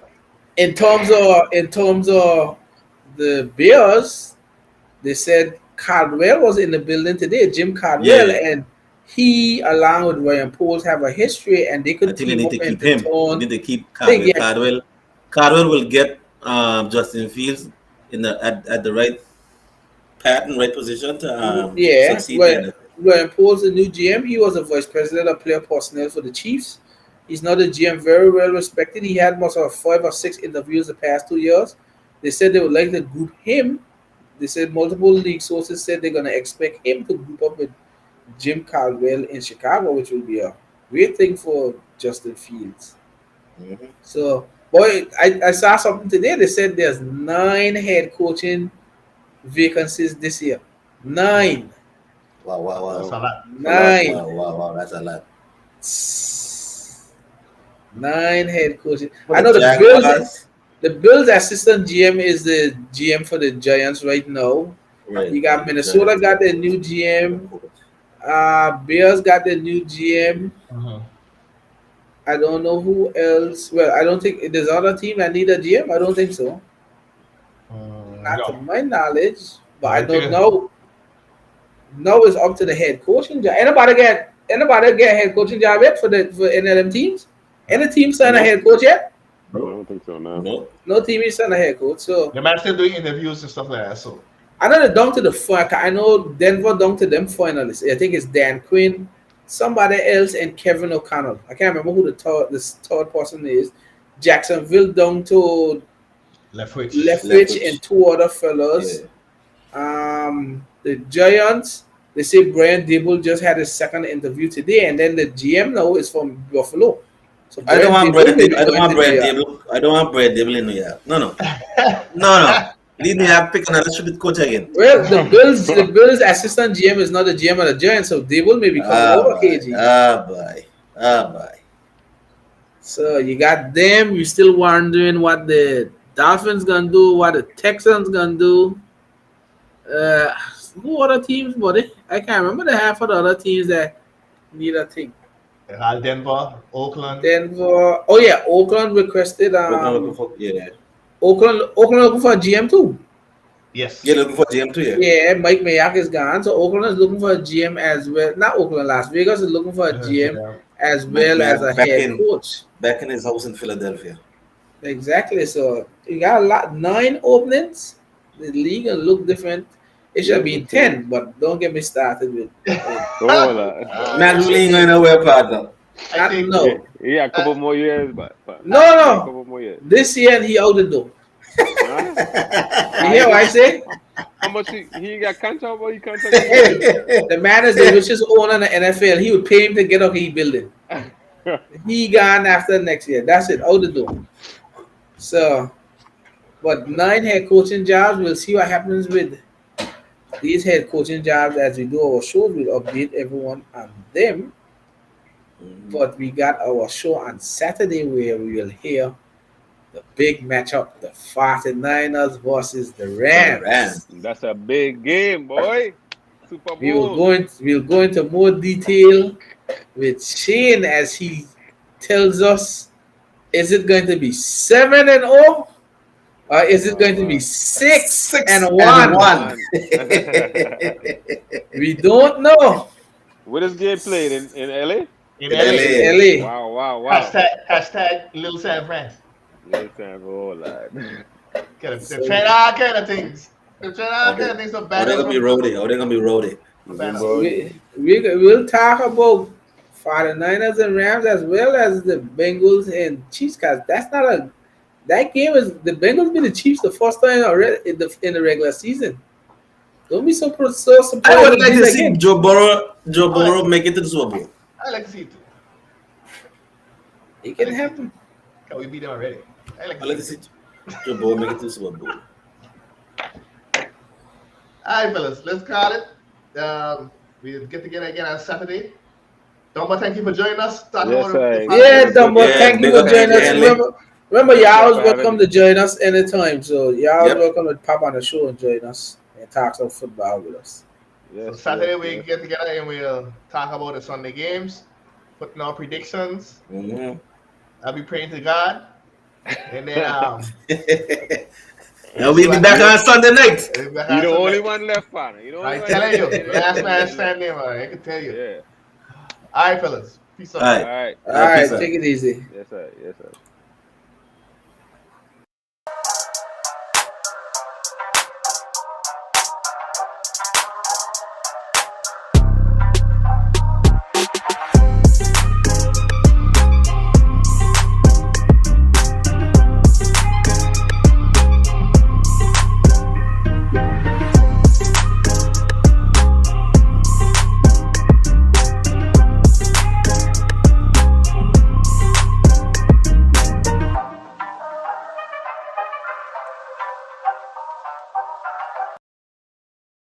In terms of the Bears, they said Caldwell was in the building today, Jim Caldwell, Yeah. and he, along with Ryan Poles, have a history, and they I could think they team need up to and keep to him. They turn. need to keep They Cardwell. get Cardwell will get Justin Fields in at the right pattern, right position to yeah. succeed there. Ryan Poles, the new GM, he was a vice president of player personnel for the Chiefs. He's not a GM, very well respected. He had most of 5 or 6 interviews the past 2 years. They said they would like to group him. They said multiple league sources said they're going to expect him to group up with Jim Caldwell in Chicago, which will be a great thing for Justin Fields. Mhm. So, boy, I saw something today. They said there's 9 head coaching vacancies this year. 9. Wow, wow, That's wow. a lot. A lot. 9. Wow, wow, wow. That's a lot. 9 head coaches. For I the know the Bills. Jaguars. The Bills assistant GM is the GM for the Giants right now. Right, You got right. The Minnesota Giants. got their new GM. Bears got their new GM. Mhm. I don't know who else. Well, I don't think there's other team that need a GM. I don't think so. Not to No, my knowledge. But no, I I don't think know. Now it's up to the head coaching job. Anybody get a head coaching job yet for any of them teams? Any team sign a No, head coach yet? I No, don't think so. No. no. No team is sign a head coach. So the man still doing interviews and stuff like that. So I know they're down to the final. I know Denver down to them finalists. I think it's Dan Quinn, somebody else, and Kevin O'Connell. I can't remember who the third person is. Jacksonville down to Leftwich. Leftwich and Leftwich. 2 other fellows. Yeah. The Giants. They say Brian Dable just had his second interview today, and then the GM now is from Buffalo. So I don't want Dable Brad. may be I don't going want to Brad Giants. Dable. I don't want Brad Dable in New York. No, no, no, no. Leave me have pick another stupid coach again. Well, the Bills assistant GM is not the GM of the Giants, so Dable may be coming Ah, over boy. KG. Ah, boy. Ah, boy. So you got them. You're still wondering what the Dolphins gonna do, what the Texans gonna do. Uh, who other teams, buddy? I can't remember the half of the other teams that need a thing. Denver, Oakland. Denver. Oh yeah, Oakland requested. Oakland looking for Oakland looking for a GM too. Yes. yeah looking for GM too. Yeah. Yeah, Mike Mayock is gone, so Oakland is looking for a GM as well. Not Oakland, Las Vegas is looking for a GM as Mike well as Mayock a head coach. back in his house in Philadelphia. Exactly. So you got a lot, 9 openings. The league will look different. It should Yeah, be me too. 10, but don't get me started with. Oh, Man, really ain't going nowhere, partner. I think No, yeah, a couple more years, but no, yeah, a no. couple more years. This year and he out the door. Huh? You hear what I say? How much he got contract? What he contract? The man is the richest owner in the NFL. He would pay him to get up his building. He gone after next year. That's it. Out the door. So, but 9 head coaching jobs. We'll see what happens with these head coaching jobs as we do our shows. We'll update everyone on them. But we got our show on Saturday where we will hear the big matchup: the 49ers versus the Rams. Rams. That's a big game, boy. Super We will Bowl. we'll go into more detail with Shane as he tells us: is it going to be 7-0, or is it going to be 6-1? We don't know. Where this game played in LA? in LA. LA. LA. Wow. Hashtag Little San Fran. Listen, bro, lad. They're trying all kind of things. They're trying all kind of things to Oh, ban they're us gonna be from roadie. Oh, they're gonna be roadie. Even ban us. Brody. We'll talk about 49ers and Rams as well as the Bengals and Chiefs, guys. That game is the Bengals beat the Chiefs the first time already in the regular season. Don't be so surprised I would when like you to beat see again. Joe I like Burrow make it to the Super Bowl. I like to see it too. It I can like to see it happen. too. Can we beat them already? I like I to like to see see it too. Joe Burrow make it to the Super Bowl. All right, fellas, let's call it. We'll get together again on Saturday. Dumbo, thank you for joining us. Talking Yes, about the sir. Yeah, Falcons. Good Dumbo, time. Yeah, thank you big Good for up to time, joining you, us. man. Henley. Remember, you're Thank y'all always for having welcome me. to join us anytime. So you're always Yep. welcome to pop on the show and join us and talk some football with us. So Yes, Saturday yes, we yes. get together and we'll talk about the Sunday games, putting our predictions. Mhm. I'll be praying to God, and then we'll And see we'll be what back You, on happens. Sunday night. We'll be back you on the only Sunday. one left, partner. You the only I'm one left. telling you, You last man ain't left. standing, man. I can tell you. Yeah. All right, fellas. Peace All out. All right. right. All All right, right, peace out. take it easy. Yes, sir. Yes, sir.